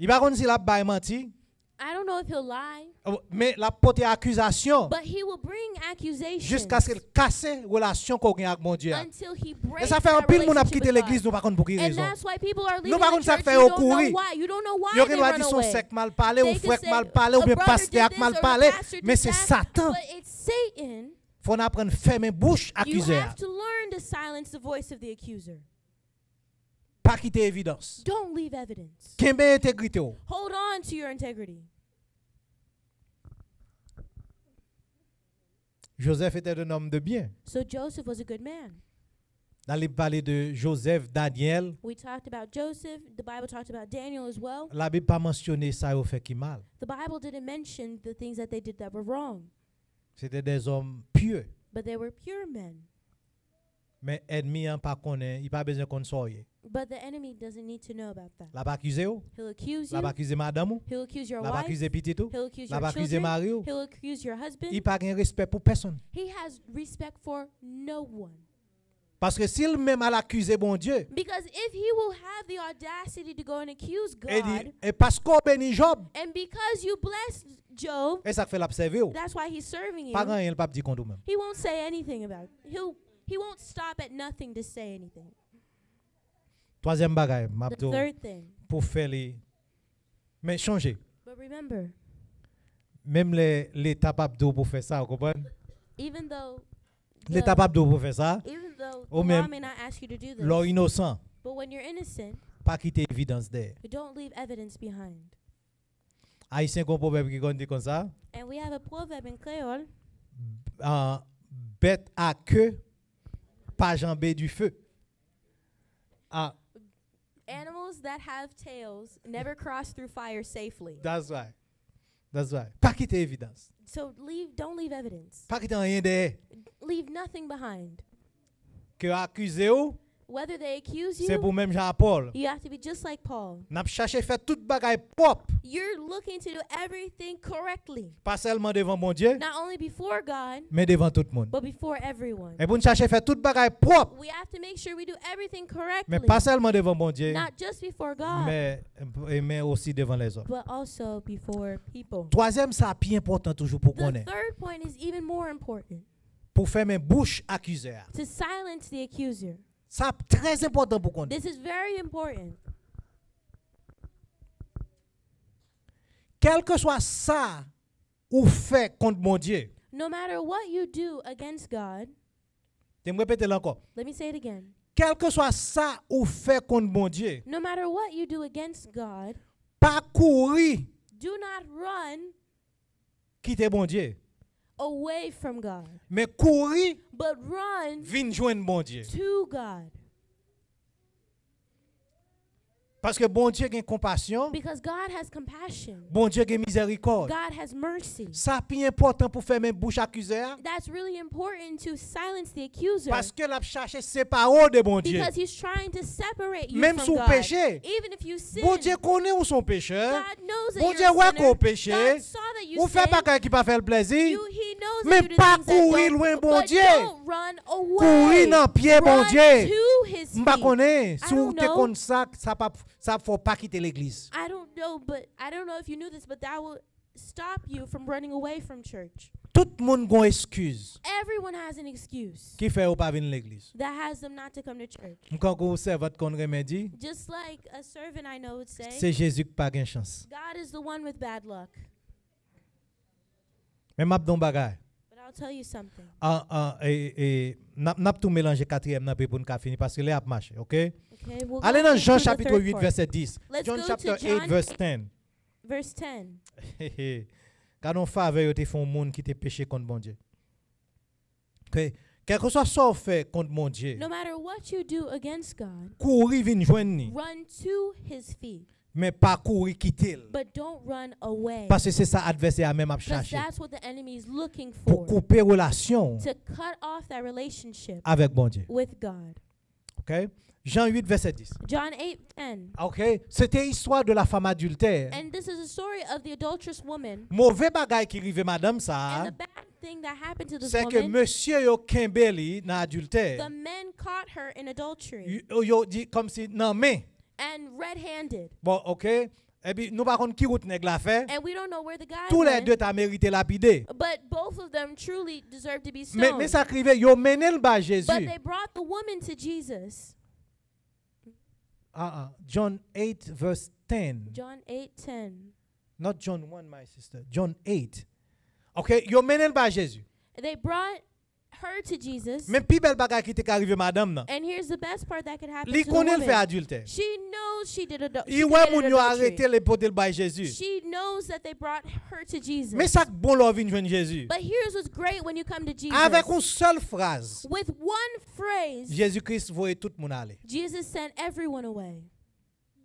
Il va connaître si la bail menti, I don't know if he'll lie, mais la porter accusation but he will bring accusations jusqu'à ce qu'il casse relation qu'on gain avec bon Dieu. until he Et breaks ça fait un that pile moun a relationship quitté with l'église God. nous pas connaître pour quelle And raison. that's why people are leaving Nous pas the connaître ça church. fait You au don't know courir. why. You don't know why Yo they gen a run dit son away. sec mal parlé ou They could frère say, mal parlé ou "A bien brother pasteur did mal this or the parlé, pastor mais did c'est that." Satan. But it's Satan. Faut apprendre fermer bouche You accusé. have to learn to silence the voice of the accuser. Pas quitter évidence. Don't leave evidence. Kembe intégrité ou. Hold on to your integrity. Joseph était un homme de bien. So Joseph was a good man. Dans les parler de Joseph, Daniel, We talked about Joseph. The Bible talked about Daniel as well. la Bible pas mentionné ça au fait qui mal. The Bible didn't mention the things that they did that were wrong, C'était des hommes pieux. but they were pure men. Mais ennemi en pas connaît, il pas besoin qu'on soit. But the enemy doesn't need to know about that. La pas accusé ou, He'll accuse la you. pas accusé madame ou, He'll accuse your la pas wife. accusé petit ou, He'll accuse la your pas accusé children. mari ou. He'll accuse your husband. Il pas un respect pour personne. He has respect for no one. Parce que s'il même à l'accuser bon Dieu, Because if he will have the audacity to go and accuse et, God, dit, et parce qu'on bénit Job, and because you blessed Job, et ça fait l'observer. that's why he's serving Pas you, rien, il pas dit contre nous. he won't say anything about it. He won't stop at nothing to say anything. Troisième bagaille, The m'abdo, third thing, pour faire les. Mais changer. but remember, Même l'État abdo pour faire ça, vous comprenez? even though L'État abdo pour faire ça, even though Ou the même law may not ask you to do l'or this, innocent, but when you're innocent, pas quitter évidence d'air. you don't leave evidence behind. Haïtien qu'on proverbe qui dit comme ça, And we have a proverb in Creole, bête à queue, pas jambé du feu. Ah, animals that have tails never cross through fire safely. that's right. That's right. Pas quitter évidence. So don't leave evidence. Pas quitter rien d'air. Leave nothing behind. Que accuser ou, Whether they accuse c'est you, pour même Jean-Paul. you have to be just like Paul. N'a cherché faire toute bagaille propre, You're looking to do everything correctly, pas seulement devant mon Dieu, not only before God, mais devant tout le monde. but before everyone. Et pour nous chercher faire toute bagaille propre, We have to make sure we do everything mais correctly, pas seulement devant mon Dieu, not just before God, mais aussi devant les autres. but also before people. Troisième, ça plus important toujours pour The connaître. third point is even more important, Pour faire mes bouches accusées. to silence the accuser. Ça très important pour connaître. This is very important. Quel que soit ça ou fait contre mon Dieu. No matter what you do against God, Je me répète encore. let me say it again. Quel que soit ça ou fait contre mon Dieu. No matter what you do against God, Pas courir do not run quitter mon Dieu. away from God, Mais courir but run vinn joindre mon Dieu. to God. Parce que bon Dieu a compassion, Because God has compassion. bon Dieu a miséricorde. God has mercy. Ça plus important pour faire mes bouches accusées That's really important to silence the accuser. parce que l'a cherché séparer de bon Dieu. Because he's trying to separate you Même from sous God. péché. Even if you sin, Bon Dieu connaît où son pécheur. God knows that Bon you're Dieu a ouais sinner. qu'on péché. God saw that you Ou fait sinned. pas qui pas faire le plaisir. He knows Mais that you do pas things that courir don't, loin, bon but Dieu. don't run away. Courir dans pied bon Run Dieu. to his M'pa feet. connaît, si don't ou te know. connaît ça faut pas quitter l'église. I don't know if you knew this, but that will stop you from running away from church. Tout le monde a une excuse Everyone has an excuse qui fait ou pas venir l'église. that has them not to come to church. Quand vous servez qu'on remédie, Just like a servant I know would say, c'est Jésus qui pas gain chance. God is the one with bad luck. Mais m'a don bagay. But I'll tell you something. N'a tout mélanger quatrième n'a pour nous finir parce que là a marché, OK? Okay, we'll Allez go dans into Jean the chapitre third 8 part. verset 10. Let's John go chapter to 8 John verse 8. 10. Verse 10. Quand on faveur yo te font monde qui te péché contre mon Dieu. OK? Quel que soit ça fait contre mon Dieu. No matter what you do against God, Courir vinn joindre ni, run to his feet, mais pas courir quitter. but don't run away. Parce que c'est ça adversaire même a Because cherché that's what the enemy is looking pour for, couper relation to cut off that relationship avec bon Dieu. with God. OK? Jean 8 verset 10. John 8:10. OK? C'était histoire de la femme adultère. And this is a story of the adulterous woman. Mauvais bagay qui rive madame And ça, the bad thing that happened to this c'est que woman, monsieur yo kembeli dans the adultère. men caught her in adultery Yo dit comme si non mais and red-handed. bon OK? Et puis nous par contre qui route nèg la fait? And we don't know where the guy Tous les went, deux t'a mérité lapider. but both of them truly deserve to be Mais stoned. ça crive yo mené le bas Jésus. But they brought the woman to Jesus. John 8 verse 10. John 8:10. Not John 1 my sister. John 8. OK, yo mené le bas Jésus. They brought her to Jesus. Mais plus belle bagay qui t'est arrivé madame nan. And here's the best part that could happen Li to the connaît le fait woman. adultère. She knows she did Il ouais moun yo adultery. arrêté les potes le bas Jésus. She knows that they brought her to Jesus. Mais ça bon leur vinn joindre Jésus. But here's what's great when you come to Jesus. Avec une seule phrase, With one phrase, Jésus-Christ voyait tout le monde aller. Jesus sent everyone away.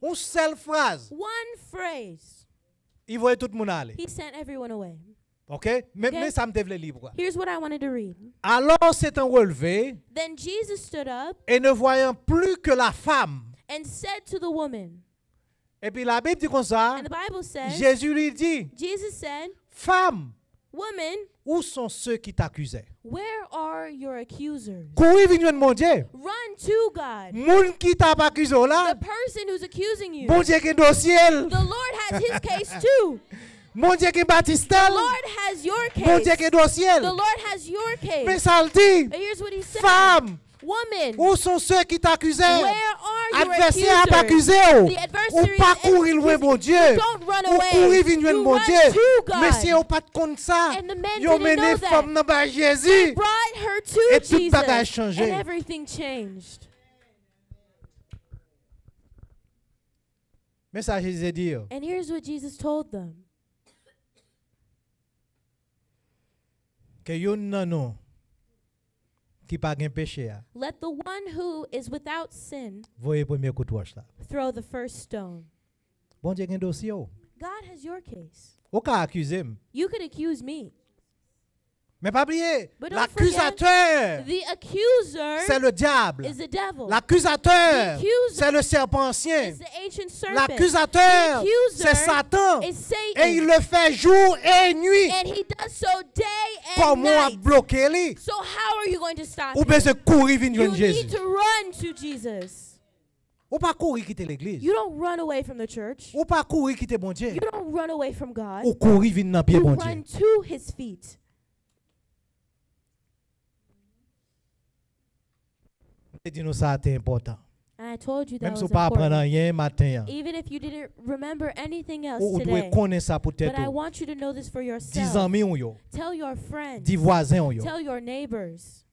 Une seule phrase, One phrase, il voyait tout le monde aller. he sent everyone away. OK? Mais Okay. ça me devait libre. Here's what I wanted to read. Alors s'étant relevé Then Jesus stood up et ne voyant plus que la femme. and said to the woman, Et puis la Bible dit comme ça, and the Bible says, Jésus lui dit, Jesus said, femme, woman, où sont ceux qui t'accusaient? Where are your accusers? Courir vinn joindre mon Dieu. Run to God. Moun qui t'a pas accusé là, The person who's accusing you. bon Dieu qui est dossier. The Lord has his case too. Mon Dieu qui est baptiste. The Lord has your Bon Dieu case. qui est dossier. The Lord has your Mais case. ça le dit, And here's what he said. femme, Woman, où sont ceux qui t'accusent? where are your Adversaire a pas accusers? accusé. The Ou adversary pas is courir loin accusing mon you. Dieu. Don't run Ou away. courir vinn joindre You mon run Dieu. to Mais God. si on pas de compte ça, And the men yo didn't mené know that. femme dans bas Jésus. Brought her to Et tout Jesus. bagage changé. And everything changed. Mais ça Jésus dit, And here's what Jesus told them. que yon nan nou qui pas gen péché a, Let the one who is without sin voyez premier coup de roche là. throw the first stone. Bon Dieu gen dossier ou. God has your case. Ou ka accuse m. You could accuse me. Mais pas oublier, But don't l'accusateur, The accuser c'est le diable. is the devil. L'accusateur, The accuser c'est le serpent ancien. is the ancient serpent. L'accusateur, The accuser c'est Satan. is Satan. Et il le fait jour et nuit. And he does so day and Comment a night. bloqué lui? So how are you going to stop Ou him? bien se courir vinn You joindre Jésus. need to run to Jesus. Ou pas courir quitter l'église. You don't run away from the church. Ou pas courir quitter bon Dieu. You don't run away from God. Ou courir vinn dans pied You bon run Dieu. to his feet. Et dis nous ça c'est important. And I told you that Même si was vous pas apprendre important. rien matin. Even if you didn't remember anything else Ou doit today. connaître ça pour tête. But I want you to know this for 10 yourself. amis ou yo, Tell your friends. 10 voisins ou yo. Tell your neighbors.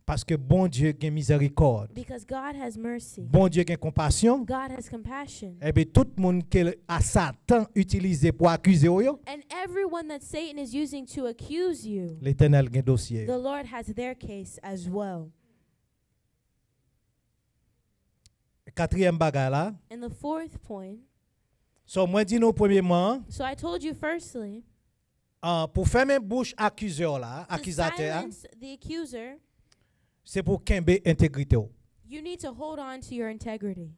Parce que bon Dieu a miséricorde. Because God has mercy. Bon Dieu a compassion. God has compassion. Et bien tout le monde qui a Satan utilisé pour accuser ou yo, And everyone that Satan is using to accuse you, l'Éternel a un dossier. the Lord has their case as well. Quatrième bagage là. And the fourth point, So moi dis nous premièrement, so I told you firstly, pour fermer bouche accuseur là, to accusateur, silence the accuser, c'est pour kembe intégrité ou. you need to hold on to your integrity.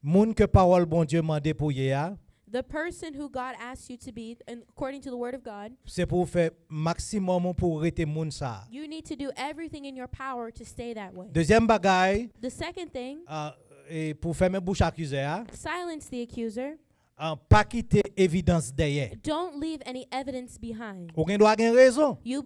Moun que parole bon Dieu mandé pour hier, The person who God asks you to be, and according to the word of God, c'est pour faire maximum pour rester moun ça. you need to do everything in your power to stay that way. Deuxième bagaille, The second thing, et pour fermer bouche accuseur, silence the accuser. pas quitter évidence derrière. Don't leave any evidence behind. Ou gen doit gen raison. You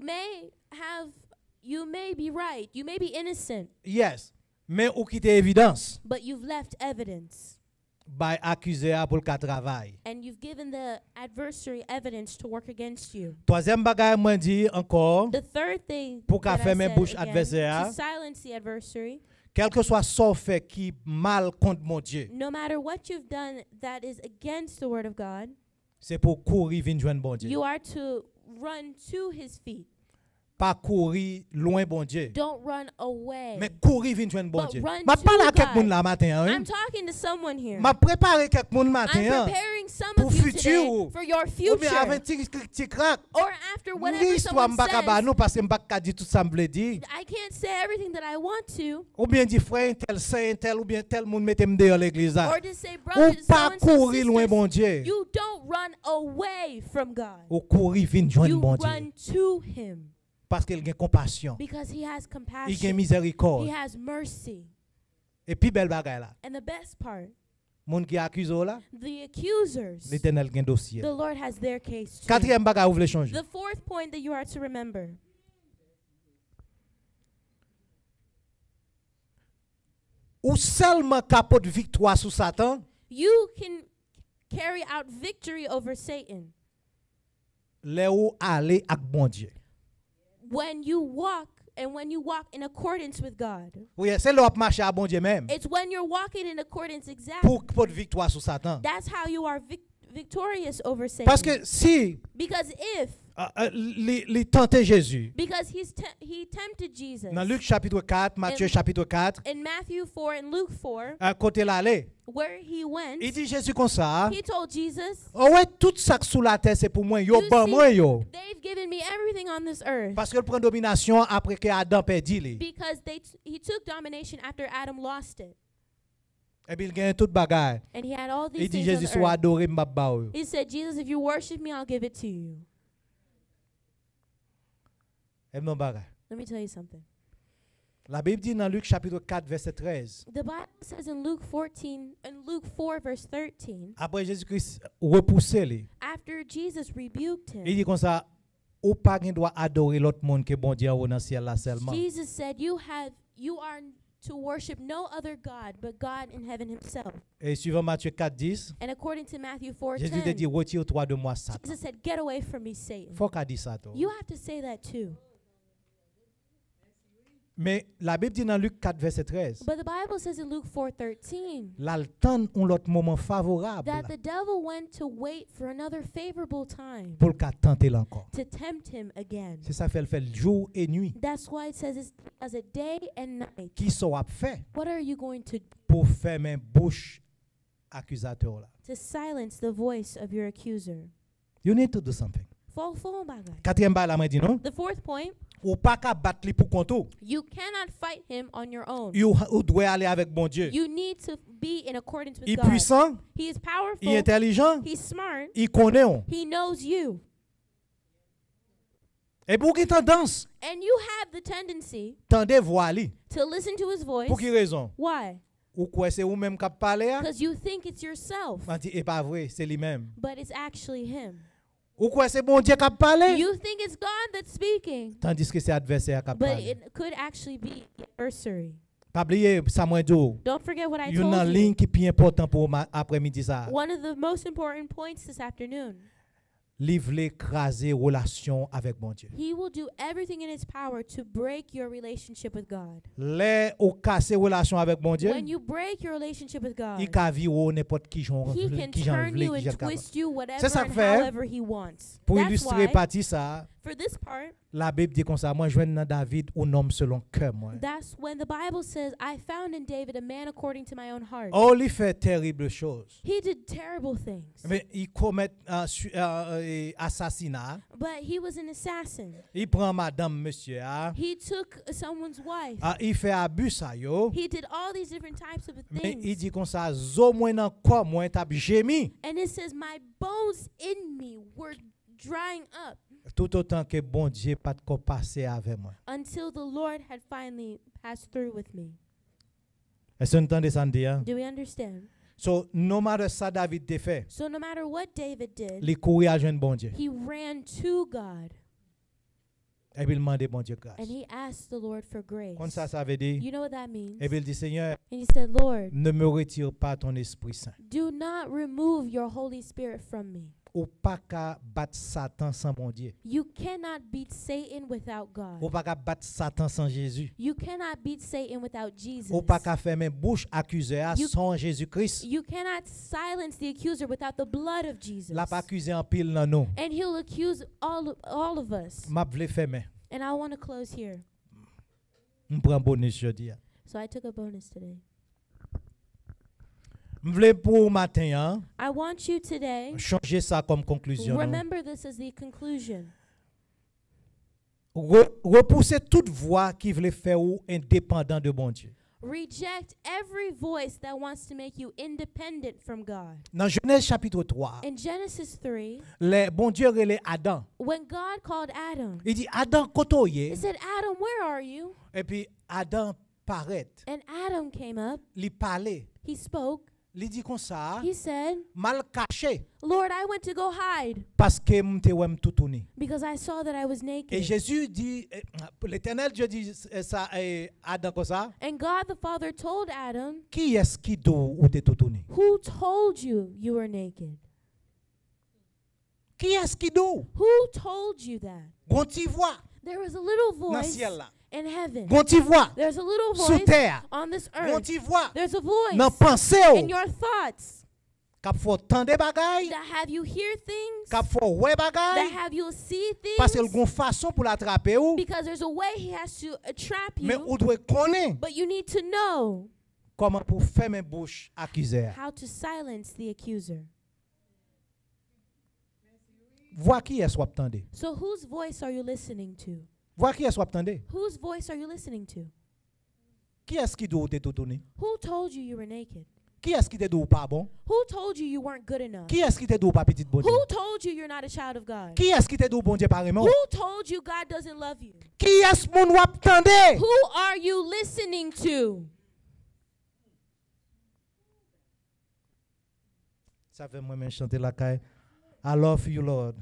may be right, you may be innocent, Yes. Mais ou quitter évidence, but you've left evidence. by accuseur pour le cas travail. And you've given the adversary evidence to work against you. Troisième bagaille moi dit encore, The third thing Pour qu'à that I fermer said bouche again, adversaire, to silence the adversary, quel que soit son fait qui mal contre mon Dieu, no matter what you've done that is against the word of God, c'est pour courir vinn joindre bon Dieu. you are to run to his feet. Pas courir loin bon Dieu. Don't run away. Mais courir vinn joindre bon But Dieu. run M'a to parlé à God. quelqu'un moun là matin hein. I'm talking to someone here. M'a préparé quelqu'un moun I'm matin. preparing some pour of you futur. today for your Ou bien avec future. petit crack. Or after whatever L'histoire someone m'pa ba says. nous parce que m'pa ka dit tout ça m'vle dire. I can't say everything that I want to, Ou bien dit frère tel saint tel ou bien tel monde mette me dehors l'église là. or to say, Ou brothers, pas so-and-so, courir loin bon sisters, Dieu. you don't run away from God. Ou courir vinn joindre You bon Dieu. run to him Parce qu'il a compassion. because he has Il a compassion. He miséricorde. has mercy. Et puis belle bagaille là. And the best part, Monde qui accuse là, the accusers, l'Éternel a un dossier. the Lord has their case too. Quatrième bagaille vous voulez changer. The fourth point that you are to remember, Ou seulement capote victoire sous Satan, you can carry out victory over Satan là où aller avec bon Dieu. when you walk in accordance with God. Oui, c'est là où marcher à bon Dieu même. It's when you're walking in accordance exactly. Pour capote victoire sous Satan. That's how you are victorious over Satan. Parce que si Because if les tentait Jésus, because he tempted Jesus dans Luc chapitre 4, Matthieu chapitre 4, in Matthew 4 and Luke 4, à côté l'aller, where he went, il dit Jésus comme ça, he told Jesus, oh ouais, tout ça sous la terre c'est pour moi, yo You ban see, moi yo. they've given me everything on this earth. Parce qu'il prend domination après que Adam perdit lui. Because he took domination after Adam lost it. Et puis il gagne toute bagaille. And he had all Il these dit things on Jésus the soit earth. adoré m'abba. He said, Jesus, if you worship me, I'll give it to you. Et non bagay. Let me tell you something. La Bible dit dans Luc chapitre 4 verset 13. The Bible says in Luke 4 verse 13, Après Jésus-Christ repoussé lui. after Jesus rebuked Il him, dit comme ça, ou pas gen doit adorer l'autre monde que bon Dieu a dans le ciel là seulement. Jesus said, you are to worship no other God but God in heaven himself. Et suivant Matthieu 4:10, And according to Matthew Jésus te dit 4:10, retire-toi de moi Satan. Jesus said, get away from me, Satan. Faut qu'a dit ça toi. You have to say that too. Mais la Bible dit dans Luc 4 verset 13, But the Bible says in Luke 4:13 là le temps un l'autre moment favorable that the devil went to wait for another favorable time pour qu'a tenter encore. to tempt him again. C'est ça fait jour et nuit. That's why it says it's as a day and night. Qui soit fait What are you going to do pour fermer bouche accusateur là. to silence the voice of your accuser? You need to do something. Fall bagay. Quatrième balle, la dit non. The fourth point, Ou pas qu'à battre lui pour compte. you cannot fight him on your own. Ou doit aller avec bon Dieu. You need to be in accordance with Il est God. puissant, He is il est powerful. intelligent, He's smart. il connaît on. He knows you. Et pour qui tendance, And you have the tendency tendez voix lui. to listen to his voice. Pour qui raison? Why? Ou quoi c'est ou même qui parle là? Because you think it's yourself, On dit et pas vrai, c'est lui-même. but it's actually him. Ou quoi c'est bon Dieu qui parle? You think it's God that's speaking, Tandis que c'est adversaire qui but parle. it could actually be the adversary. Pas oublier ça moi dit. Don't forget what I Il y a une told you. ligne qui est plus important pour après-midi ça. One of the most important points this afternoon. Livre écraser relation avec bon Dieu. He will do everything in his power to break your relationship with God. Les ou casser relation avec bon Dieu. When you break your relationship with God, Il peut vivre n'importe qui genre he can qui j'en turn you voulait qui and j'en capable. twist you whatever C'est ça and que fait. however he wants. Pour That's illustrer why, partie ça, for this part, la Bible dit comme ça, moi je viens dans David un homme selon cœur moi. that's when the Bible says, I found in David a man according to my own heart. Oh, il fait terrible chose. He did terrible things, Mais il commet assassinat. but he was an assassin. Il prend madame monsieur He took someone's wife. il fait abus ça yo. He did all these different types of Mais il things. dit comme ça, zo moins dans corps moins t'a gémi. And it says, my bones in me were drying up Tout autant que bon Dieu pas de quoi passer avec moi. until the Lord had finally passed through with me. Est-ce que vous entendez ça dire? Do we understand? So, no matter ça David te fait, So no matter what David did, il courir à joindre bon Dieu. he ran to God Et puis il demande bon Dieu grâce. and he asked the Lord for grace. Comme ça veut dire, You know what that means? et puis il dit Seigneur, And he said, Lord, ne me retire pas ton Esprit Saint. do not remove your Holy Spirit from me. Ou pas qu'à battre Satan sans bon Dieu. You cannot beat Satan without Ou God. pas qu'à battre Satan sans Jésus. You cannot beat Satan without Jesus. Ou pas qu'à fermer bouche accusée You- sans Jésus-Christ. You cannot silence the accuser without the blood of Jesus. La pas accusé en pile dans nous. And he'll accuse all of us. M'a vle fermer. And I want to close here. On prend bonus jeudi. So I took a bonus today. M'vle pour matin I want you today, changer ça comme conclusion. remember this as the conclusion. Repousser toute voix qui veut faire ou indépendant de bon Dieu. Reject every voice that wants to make you independent from God. Dans Genèse chapitre 3, In Genesis 3, le bon Dieu relève Adam. when God called Adam, Il dit Adam kotoye he said, Adam, where are you? et puis Adam paraît, And Adam came up, il parlait, he spoke, il dit comme ça, he said, mal caché Lord, I went to go hide parce que m'te wèm tout tourné. because I saw that I was Et naked. Jésus dit l'Éternel Dieu dit ça Adam comme ça, And God the Father told Adam, qui est-ce qui do ou te tout tourné? who told you you were naked? Qui est-ce qui do? Who told you that? Gon ti voix There was a little dans voice ciel là. in heaven. Gon ti voix There's a little sous voice terre. on this Gon earth. ti voix There's a voice dans pensée in ou your thoughts k'ap fò tande bagay, that have you hear things, k'ap fò wè that bagay have you see parce que things, gon façon pour l'attraper ou because there's a way he has to trap mais you, ou doit connaître but you need to know comment pour fermer bouche accuseur. how to silence the accuser. Vois qui est-ce qu'on attendait? So whose voice are you listening to? Vois qui est-ce qu'on attendait? Whose voice are you listening to? Qui est-ce qui doit te tout tourner? Who told you you were naked? Qui est-ce qui te dit ou pas bon? Who told you you weren't good enough? Qui est-ce qui te dit ou pas petit bon Dieu? Who told you you're not a child of God? Qui est-ce qui te dit ou bon Dieu pas vraiment? Who told you God doesn't love you? Qui est-ce mon wap tande? Who are you listening to? Ça fait moi-même chanter la caille. I love you, Lord,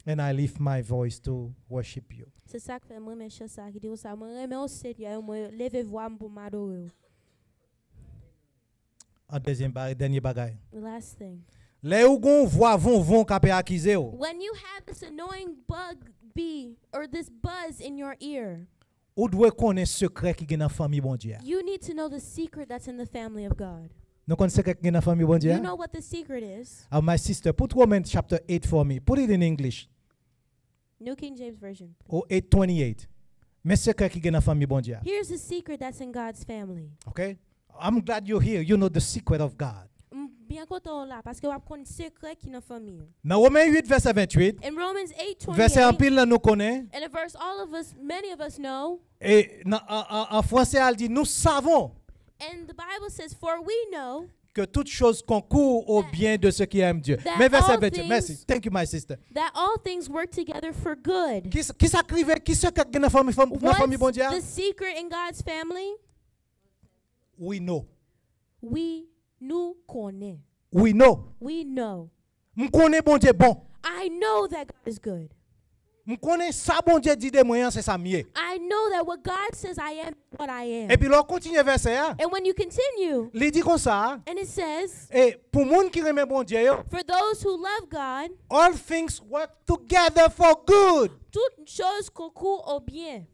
and I lift my voice to worship you. C'est ça que fait moi mes choses ça qui dit ça moi aimer au Seigneur moi lever voix pour m'adorer. En dernier bagay. The last thing. Les ou gon voix vont capé accuser ou. When you have this annoying bee or this buzz in your ear, Ou doit connaître secret qui est dans la famille bon Dieu. you need to know the secret that's in the family of God. Nous connaissons secret qui est dans la famille bon Dieu. You know what the secret is? My sister, put Romans chapter 8 for me. Put it in English. New King James Version. Or 8:28. Mais secret qui est dans la famille bon Dieu. Here's the secret that's in God's family. Okay? I'm glad you're here. You know the secret of God. Bien content là parce que on connaît secret qui dans famille. Dans Romains 8 verset 28. In Romans 8:28. Verset en pile là nous connaît. In a verse many of us know. Et en français elle dit nous savons And the Bible says, for we know que toute chose concourt au bien de ceux qui aiment Dieu. that Mais verset all 28. things- Merci. Thank you my sister. that all things work together for good. Qui s'écrivait qui secret dans la famille bon Dieu? What's the secret in God's family? We know. Nous connaissons. We know. We know. M connais bon Dieu bon. I know that God is good. M connais ça bon Dieu dit de moi c'est ça mieux. I know that what God says I am, what I am. Et puis l'on continue verset hein. And when you continue, Il dit comme ça and it says, et pour monde qui remet bon Dieu yo, for those who love God, all things work together for good. toutes choses concourent au bien.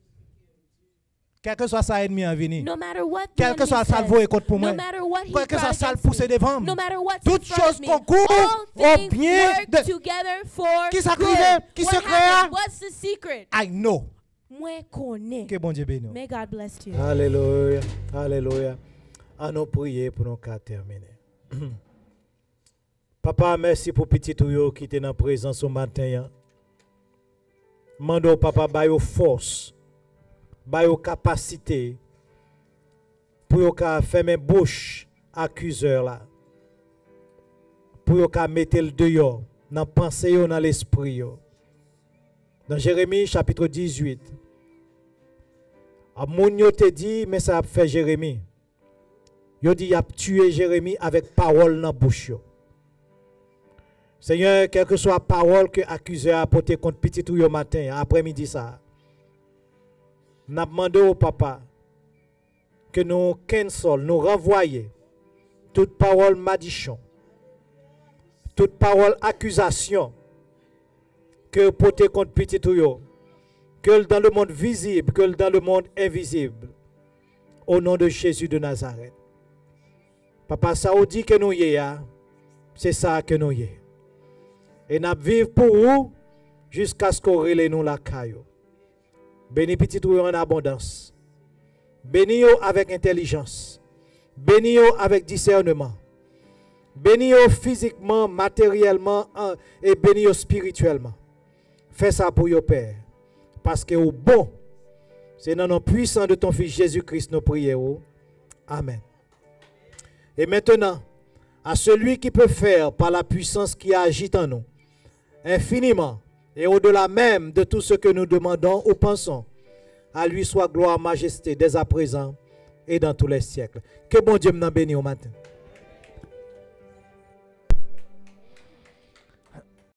Quel que soit ça ennemi en venir. No matter what the Quel que enemy soit ça says, voie contre pour moi. no matter what he Quel que soit tries ça le against pousser me, devant. no matter what's in Toutes front choses of me, concourent all au things bien work de together for Qui ça good. criait? Qui What se happened? créa? What's the secret? I know. Moi connais. Que bon Dieu bénisse. May God bless you. Alléluia. Alléluia. À nous prier pour nous terminer. Papa, merci pour petit tuyau qui était dans la présence au matin. Mando papa bayo force, bayo capacité pour yo ka fermer bouche accuseur là. Pour yo ka mettre le dehors dans pensée yo dans l'esprit yo. Dans Jérémie chapitre 18. Moun yo te dit mais ça a fait Jérémie. Yo dit y a tué Jérémie avec parole dans bouche yo. Seigneur, quelle que soit la parole que l'accuseur a portée contre petit ou au matin, après-midi ça, nous demandons au papa que nous cancel, nous renvoyer toute parole malédiction, toute parole accusation que portée contre petit ou que dans le monde visible, que dans le monde invisible, au nom de Jésus de Nazareth. Papa, ça vous dit que nous y sommes, c'est ça que nous y sommes. Et nous vivons pour vous jusqu'à ce qu'on relève nous la caillou. Bénis petit ou en abondance. Bénis avec intelligence. Bénis avec discernement. Bénis physiquement, matériellement et bénis spirituellement. Fais ça pour your Père. Parce que au bon, c'est dans le nom puissant de ton Fils Jésus-Christ nous prions. Amen. Et maintenant, à celui qui peut faire par la puissance qui agit en nous, infiniment et au-delà même de tout ce que nous demandons ou pensons, à lui soit gloire, majesté dès à présent et dans tous les siècles. Que bon Dieu m'en bénisse au matin.